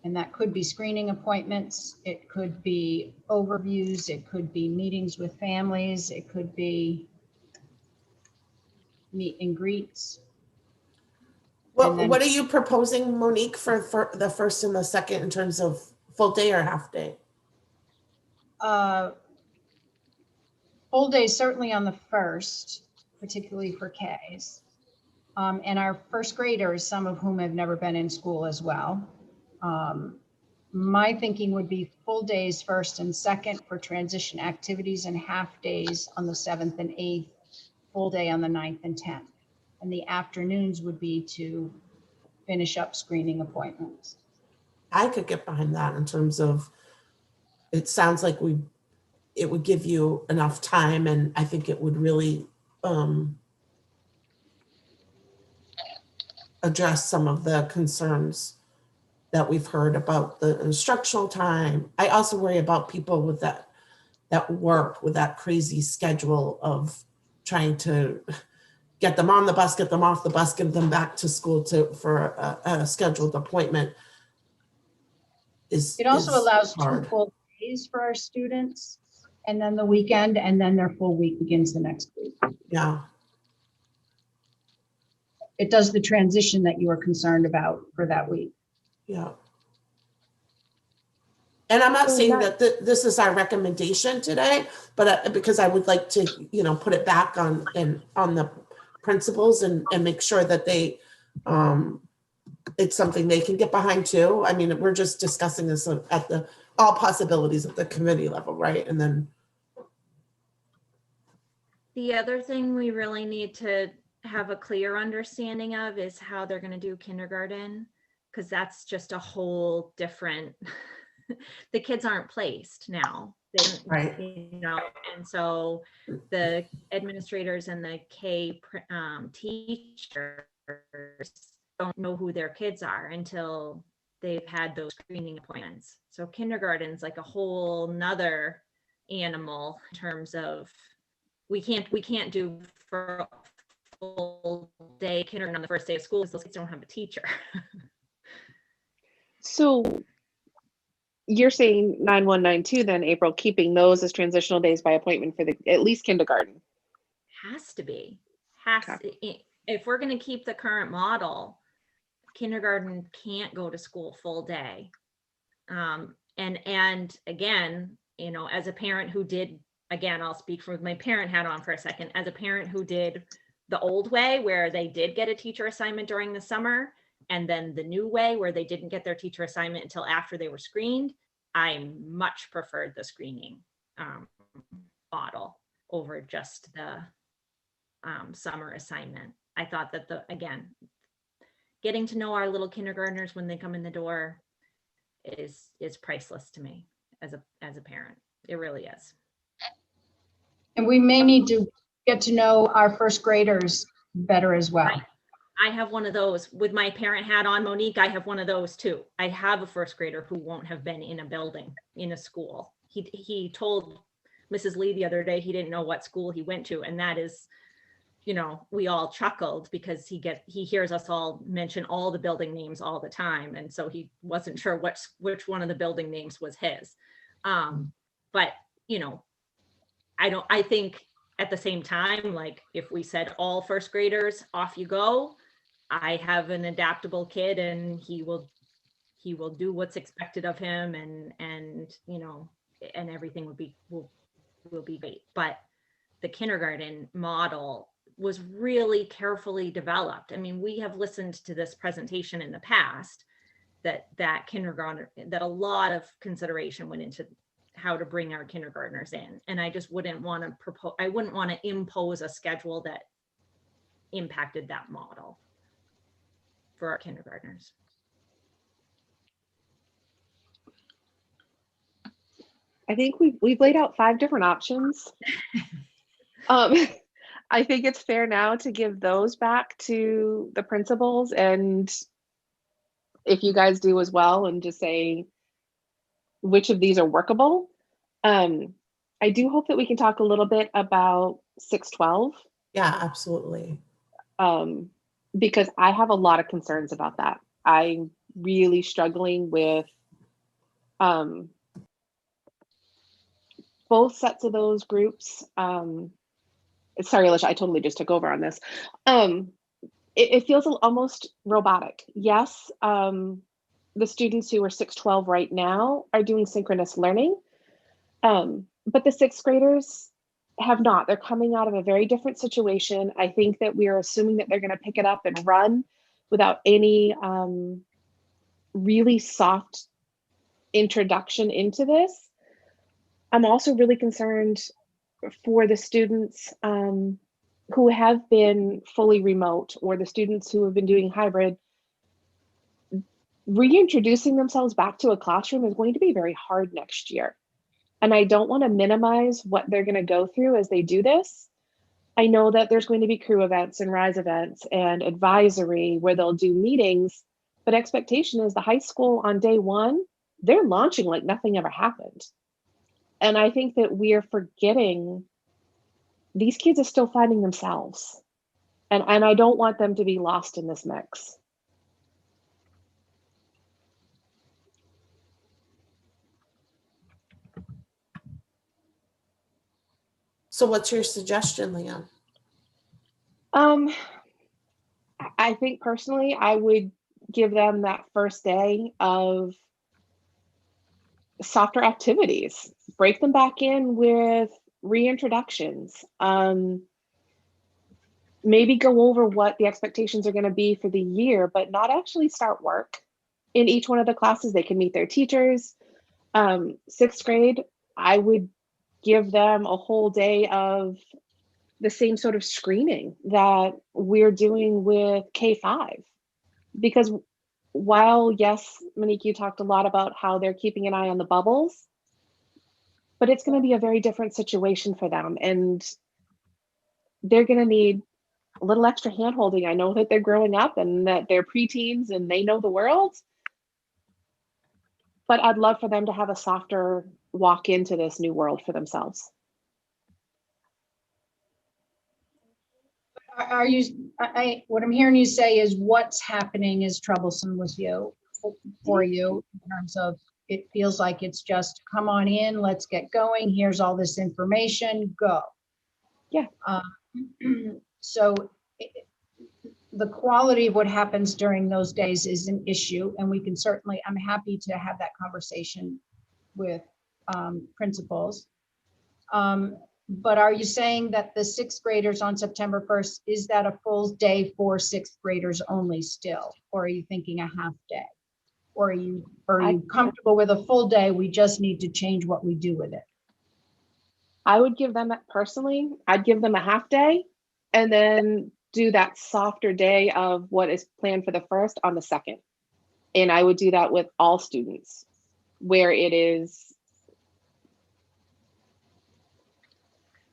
And that could be screening appointments, it could be overviews, it could be meetings with families, it could be meet and greets. And then- What are you proposing, Monique, for the first and the second in terms of full day or half day? Full day certainly on the first, particularly for Ks. And our first graders, some of whom have never been in school as well. My thinking would be full days first and second for transition activities and half days on the 7th and 8th, full day on the 9th and 10th. And the afternoons would be to finish up screening appointments. I could get behind that in terms of, it sounds like it would give you enough time, and I think it would really address some of the concerns that we've heard about the instructional time. I also worry about people with that work with that crazy schedule of trying to get them on the bus, get them off the bus, get them back to school for a scheduled appointment. It also allows 2 hard. full days for our students, and then the weekend, and then their full week begins the next week. Yeah, It does the transition that you were concerned about for that week. yeah. And I'm not So saying that- that this is our recommendation today, but because I would like to, put it back on the principals and make sure that they, it's something they can get behind too. I mean, we're just discussing this at all possibilities at the committee level, right? And then, The other thing we really need to have a clear understanding of is how they're going to do kindergarten, because that's just a whole different, the kids aren't placed now. They don't, Right. and so the administrators and the K teachers don't know who their kids are until they've had those screening appointments. So kindergarten's like a whole nother animal in terms of we can't do for full day kindergarten on the first day of school because those kids don't have a teacher. So you're saying 9-1, 9-2 then, April, keeping those as transitional days by appointment for at least kindergarten. Has to be. If we're going to keep the current model, kindergarten can't go to school full day. And again, as a parent who did, again, I'll speak for my parent hat on for a second, as a parent who did the old way where they did get a teacher assignment during the summer, and then the new way where they didn't get their teacher assignment until after they were screened, I much preferred the screening model over just the summer assignment. I thought that again, getting to know our little kindergartners when they come in the door is priceless to me as a parent. It really is. And we may need to get to know our first graders better as well. I have one of those with my parent hat on, Monique. I have one of those too. I have a first grader who won't have been in a building, in a school. He told Mrs. Lee the other day he didn't know what school he went to, and that is, you know, we all chuckled because he hears us all mention all the building names all the time, and so he wasn't sure which one of the building names was his. But you know, I think at the same time, like if we said all first graders, off you go. I have an adaptable kid, and he will do what's expected of him, and you know, and everything will be great. But the kindergarten model was really carefully developed. I mean, we have listened to this presentation in the past that kindergarten, that a lot of consideration went into how to bring our kindergartners in. And I just wouldn't want to impose a schedule that impacted that model for our kindergartners. I think we've laid out 5 different options. I think it's fair now to give those back to the principals, and if you guys do as well, and just say which of these are workable. I do hope that we can talk a little bit about 612. Yeah, absolutely. Because I have a lot of concerns about that. I'm really struggling with both sets of those groups. Sorry, Alicia, I totally just took over on this. It feels almost robotic. Yes, the students who are 612 right now are doing synchronous learning, but the 6th graders have not. They're coming out of a very different situation. I think that we are assuming that they're going to pick it up and run without any really soft introduction into this. I'm also really concerned for the students who have been fully remote, or the students who have been doing hybrid. Reintroducing themselves back to a classroom is going to be very hard next year. And I don't want to minimize what they're going to go through as they do this. I know that there's going to be crew events and RISE events and advisory where they'll do meetings, but expectation is the high school on day 1, they're launching like nothing ever happened. And I think that we are forgetting these kids are still finding themselves. And I don't want them to be lost in this mix. So what's your suggestion, Leon? I think personally, I would give them that first day of softer activities, break them back in with reintroductions. Maybe go over what the expectations are going to be for the year, but not actually start work in each one of the classes. They can meet their teachers. 6th grade, I would give them a whole day of the same sort of screening that we're doing with K5. Because while, yes, Monique, you talked a lot about how they're keeping an eye on the bubbles, but it's going to be a very different situation for them. And they're going to need a little extra hand-holding. I know that they're growing up and that they're preteens and they know the world, but I'd love for them to have a softer walk into this new world for themselves. Are you, what I'm hearing you say is what's happening is troublesome with you, for you, in terms of it feels like it's just come on in, let's get going. Here's all this information, go. Yeah. So the quality of what happens during those days is an issue, and we can certainly, I'm happy to have that conversation with principals. But are you saying that the 6th graders on September 1st, is that a full day for 6th graders only still? Or are you thinking a half day? Or are you comfortable with a full day? We just need to change what we do with it. I would give them personally, I'd give them a half day and then do that softer day of what is planned for the 1st on the 2nd. And I would do that with all students where it is,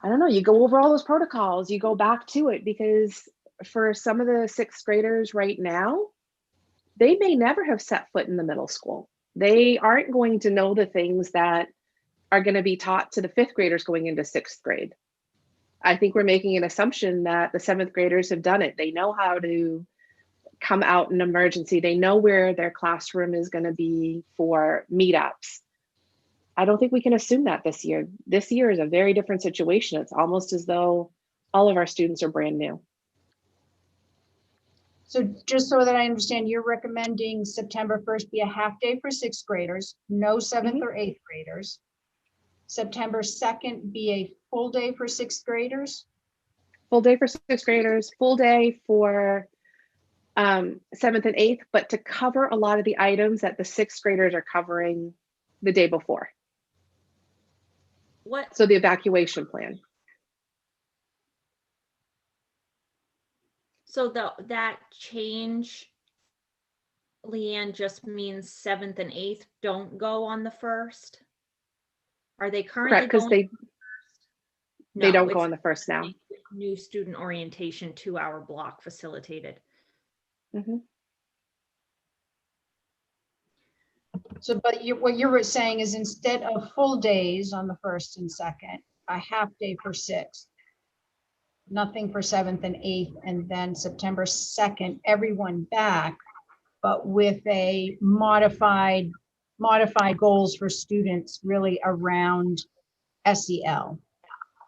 I don't know, you go over all those protocols, you go back to it, because for some of the sixth graders right now, they may never have set foot in the middle school. They aren't going to know the things that are going to be taught to the fifth graders going into sixth grade. I think we're making an assumption that the seventh graders have done it. They know how to come out in emergency. They know where their classroom is going to be for meetups. I don't think we can assume that this year. This year is a very different situation. It's almost as though all of our students are brand new. So just so that I understand, you're recommending September 1st be a half day for sixth graders, no seventh or eighth graders. September 2nd be a full day for sixth graders. Full day for sixth graders, full day for seventh and eighth, but to cover a lot of the items that the sixth graders are covering the day before. What, So the evacuation plan. so that change, Leanne, just means seventh and eighth don't go on the first? Are they currently Correct, because going? they don't No, go it's on the first now. new student orientation 2-hour block facilitated. Mhm. So, but what you were saying is instead of full days on the 1st and 2nd, a half day for sixth. Nothing for seventh and eighth, and then September 2nd, everyone back, but with a modified goals for students really around SEL.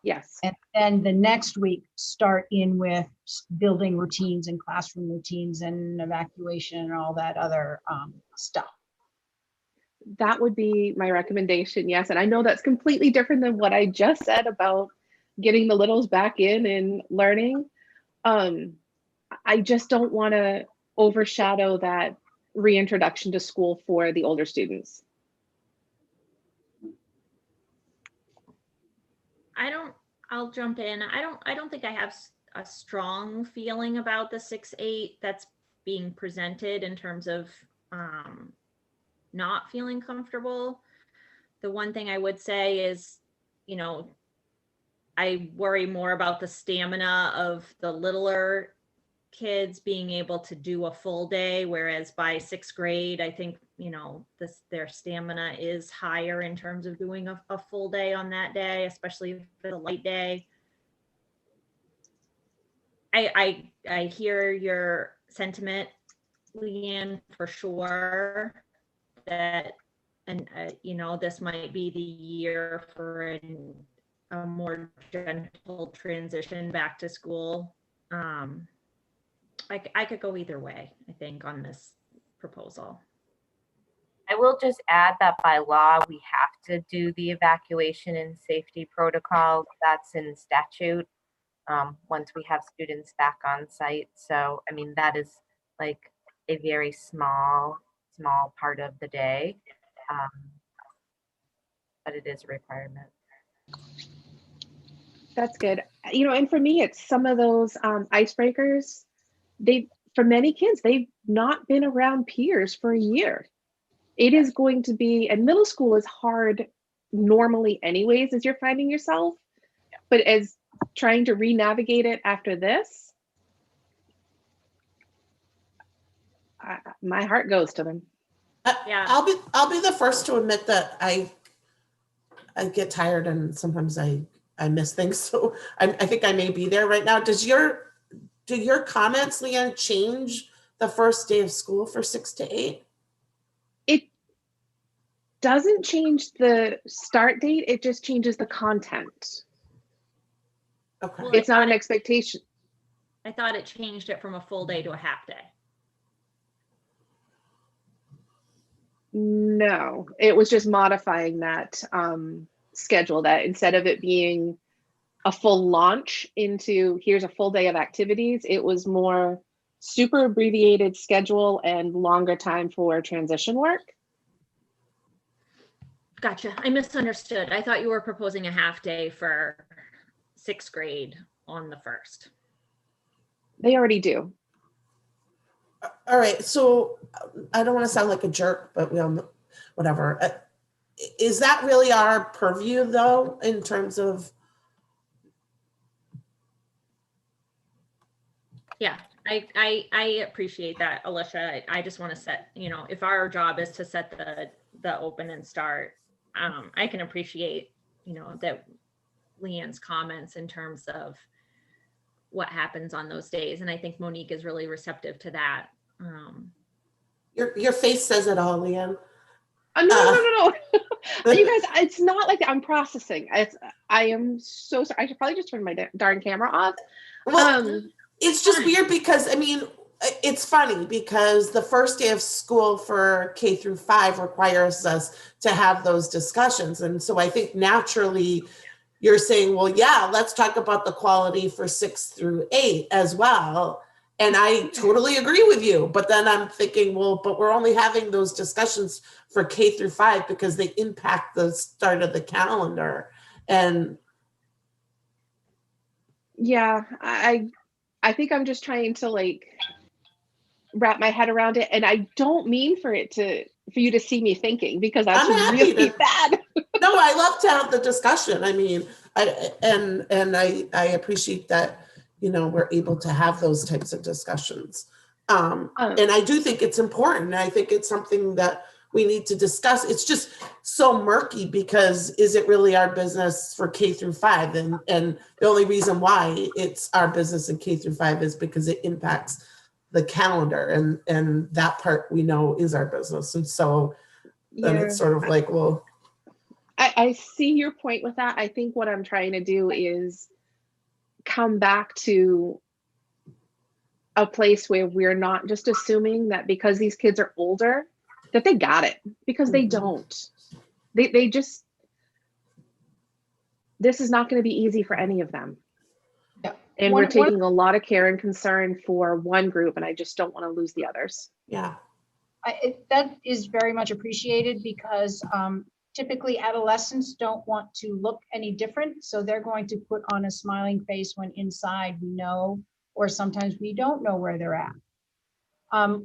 Yes. And then the next week, start in with building routines and classroom routines and evacuation and all that other stuff. That would be my recommendation, yes. And I know that's completely different than what I just said about getting the littles back in and learning. I just don't want to overshadow that reintroduction to school for the older students. I'll jump in. I don't think I have a strong feeling about the 6-8 that's being presented in terms of not feeling comfortable. The one thing I would say is, you know, I worry more about the stamina of the littler kids being able to do a full day, whereas by sixth grade, I think, you know, their stamina is higher in terms of doing a full day on that day, especially if it's a light day. I hear your sentiment, Leanne, for sure, that, and you know, this might be the year for a more gentle transition back to school. I could go either way, I think, on this proposal. I will just add that by law, we have to do the evacuation and safety protocol. That's in statute once we have students back on site. So, I mean, that is like a very small part of the day, but it is a requirement. That's good. You know, and for me, it's some of those icebreakers. For many kids, they've not been around peers for a year. It is going to be, and middle school is hard normally anyways, as you're finding yourself, but as trying to re-navigate it after this, my heart goes to them. Yeah. I'll be the first to admit that I get tired and sometimes I miss things. So I think I may be there right now. Do your comments, Leanne, change the first day of school for 6 to 8? It doesn't change the start date. It just changes the content. Okay. Well, It's not an expectation. I thought it changed it from a full day to a half day. No, it was just modifying that schedule, that instead of it being a full launch into here's a full day of activities, it was more super abbreviated schedule and longer time for transition work. Gotcha. I misunderstood. I thought you were proposing a half day for sixth grade on the 1st. They already do. All right. So I don't want to sound like a jerk, but whatever. Is that really our purview though, in terms of Yeah, I appreciate that, Alicia. I just want to set, if our job is to set the open and start, I can appreciate, that Leanne's comments in terms of what happens on those days. And I think Monique is really receptive to that. Your face says it all, Leanne. No. You guys, it's not like I'm processing. I am so sorry. I should probably just turn my darn camera off. Well, it's just weird because, I mean, it's funny because the first day of school for K through 5 requires us to have those discussions. And so I think naturally you're saying, well, yeah, let's talk about the quality for 6 through 8 as well. And I totally agree with you. But then I'm thinking, well, but we're only having those discussions for K through 5 because they impact the start of the calendar. And yeah, I think I'm just trying to like wrap my head around it. And I don't mean for you to see me thinking, because that's really bad. No, I love to have the discussion. I mean, I appreciate that, we're able to have those types of discussions. And I do think it's important. I think it's something that we need to discuss. It's just so murky because is it really our business for K through 5? And the only reason why it's our business in K through 5 is because it impacts the calendar, and that part we know is our business. And so then it's sort of like, well, I see your point with that. I think what I'm trying to do is come back to a place where we're not just assuming that because these kids are older that they got it, because they don't. They just, this is not going to be easy for any of them. Yeah. And we're taking a lot of care and concern for one group, and I just don't want to lose the others. yeah. That is very much appreciated because typically adolescents don't want to look any different. So they're going to put on a smiling face when inside we know, or sometimes we don't know where they're at.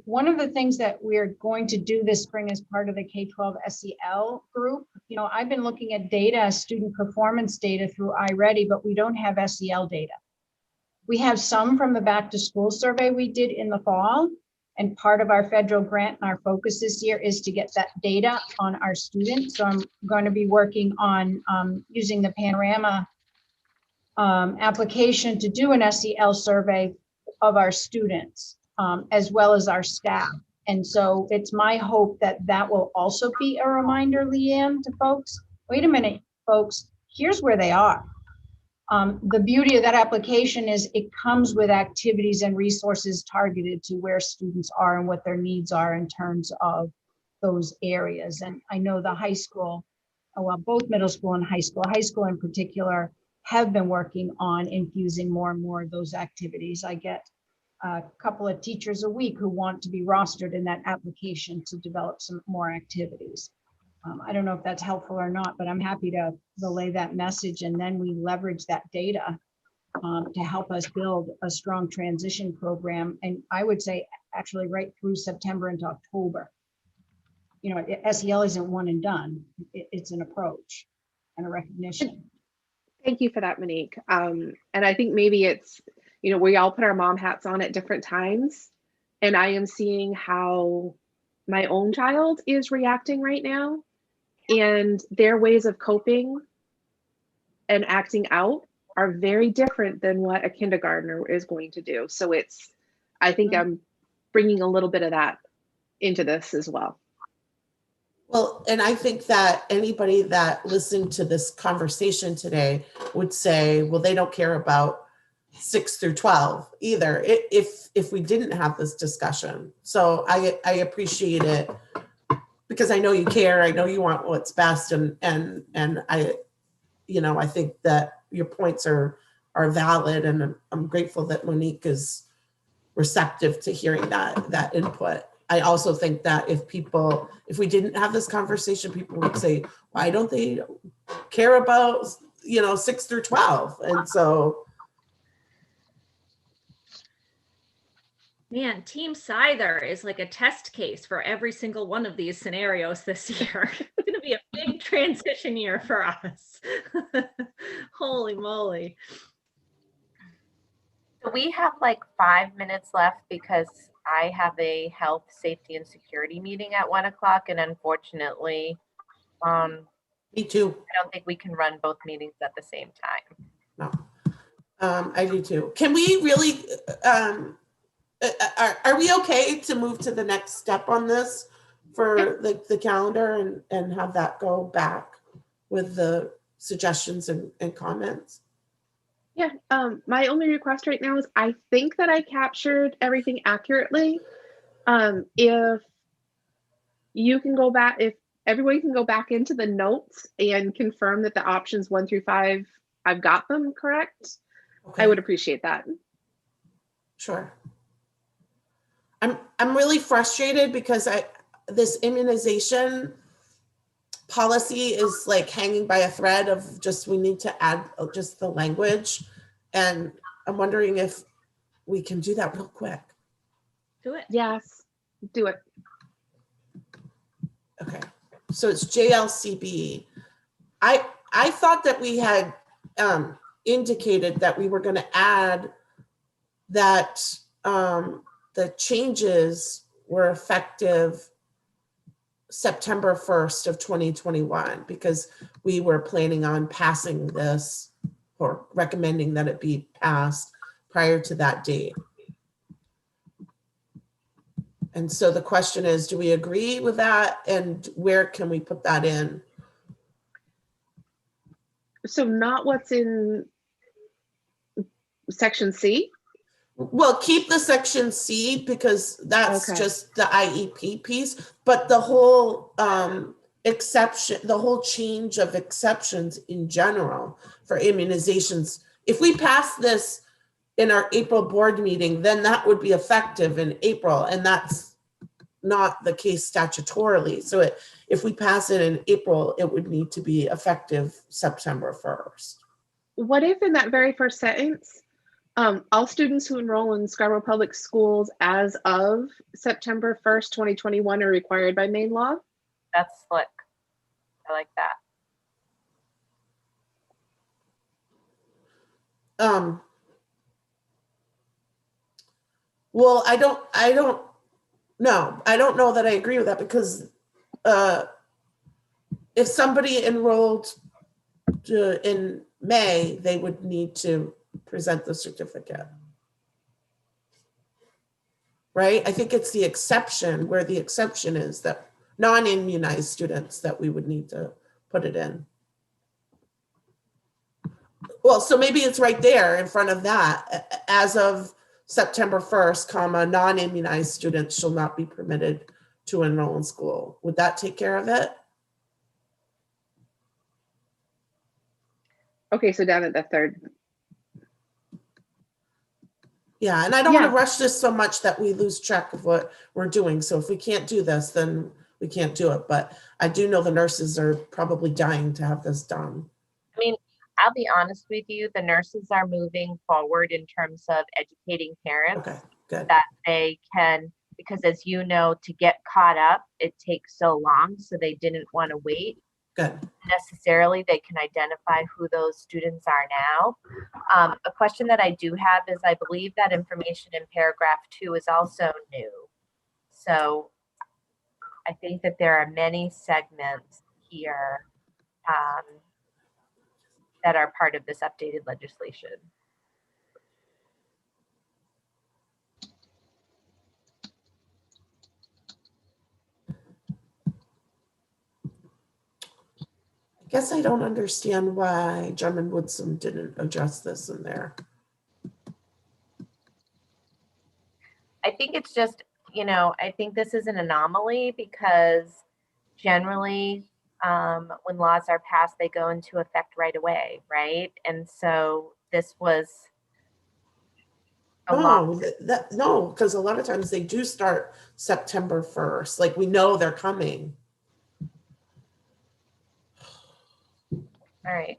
One of the things that we're going to do this spring as part of the K-12 SEL group, I've been looking at data, student performance data through iReady, but we don't have SEL data. We have some from the back to school survey we did in the fall. And part of our federal grant and our focus this year is to get that data on our students. So I'm going to be working on using the Panorama application to do an SEL survey of our students, as well as our staff. And so it's my hope that that will also be a reminder, Leanne, to folks, wait a minute, folks, here's where they are. The beauty of that application is it comes with activities and resources targeted to where students are and what their needs are in terms of those areas. And I know the high school, well, both middle school and high school in particular, have been working on infusing more and more of those activities. I get a couple of teachers a week who want to be rostered in that application to develop some more activities. I don't know if that's helpful or not, but I'm happy to relay that message, and then we leverage that data to help us build a strong transition program. And I would say actually right through September into October. SEL isn't one and done. It's an approach and a recognition. Thank you for that, Monique. And I think maybe it's, we all put our mom hats on at different times. And I am seeing how my own child is reacting right now. And their ways of coping and acting out are very different than what a kindergartner is going to do. So I think I'm bringing a little bit of that into this as well. Well, and I think that anybody that listened to this conversation today would say, well, they don't care about 6 through 12 either, if we didn't have this discussion. So I appreciate it because I know you care. I know you want what's best. And I think that your points are valid, and I'm grateful that Monique is receptive to hearing that input. I also think that if we didn't have this conversation, people would say, why don't they care about, 6 through 12? And so. Man, Team Scyther is like a test case for every single one of these scenarios this year. It's going to be a big transition year for us. Holy moly. we have like 5 minutes left because I have a health, safety, and security meeting at 1 o'clock, and unfortunately, Me too. I don't think we can run both meetings at the same time. No. I do too. Can we really, are we okay to move to the next step on this for the calendar and have that go back with the suggestions and comments? Yeah, my only request right now is I think that I captured everything accurately. If you can go back, if everybody can go back into the notes and confirm that the options 1 through 5, I've got them correct, Okay. I would appreciate that. Sure. I'm really frustrated because this immunization policy is like hanging by a thread of just, we need to add just the language. And I'm wondering if we can do that real quick. Do it. Yes, do it. Okay. So it's JLCB. I thought that we had indicated that we were going to add that the changes were effective September 1st of 2021, because we were planning on passing this or recommending that it be passed prior to that date. And so the question is, do we agree with that? And where can we put that in? So not what's in section C? Well, keep the section C because that's Okay. just the IEP piece, but the whole exception, the whole change of exceptions in general for immunizations. If we pass this in our April board meeting, then that would be effective in April, and that's not the case statutorily. So if we pass it in April, it would need to be effective September 1st. What if in that very first sentence, all students who enroll in Scarborough Public Schools as of September 1st, 2021 are required by Maine law? That's slick. I like that. Well, I don't know that I agree with that, because if somebody enrolled in May, they would need to present the certificate. Right? I think it's the exception, where the exception is that non-immunized students that we would need to put it in. Well, so maybe it's right there in front of that. As of September 1st, comma, non-immunized students shall not be permitted to enroll in school. Would that take care of it? Okay, so down at the third. Yeah, and I don't want Yeah. to rush this so much that we lose track of what we're doing. So if we can't do this, then we can't do it. But I do know the nurses are probably dying to have this done. I mean, I'll be honest with you, the nurses are moving forward in terms of educating parents Okay, good. that they can, because as you know, to get caught up, it takes so long. So they didn't want to wait Good. necessarily. They can identify who those students are now. A question that I do have is, I believe that information in paragraph 2 is also new. So I think that there are many segments here that are part of this updated legislation. I guess I don't understand why Drummond Woodsum didn't address this in there. I think it's just, I think this is an anomaly because generally when laws are passed, they go into effect right away, right? And so this was a law. No, because a lot of times they do start September 1st. Like, we know they're coming. All right.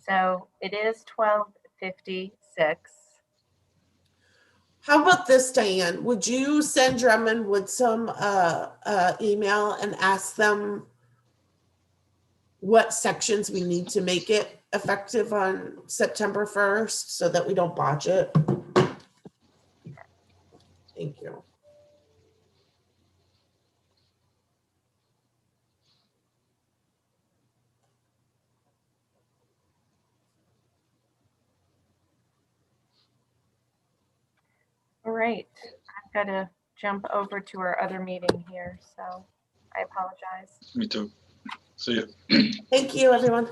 So it is 12:56. How about this, Diane? Would you send Drummond Woodsum a email and ask them what sections we need to make it effective on September 1st so that we don't botch it? Thank you. All right, I've got to jump over to our other meeting here, so I apologize. Me too. See you. Thank you, everyone.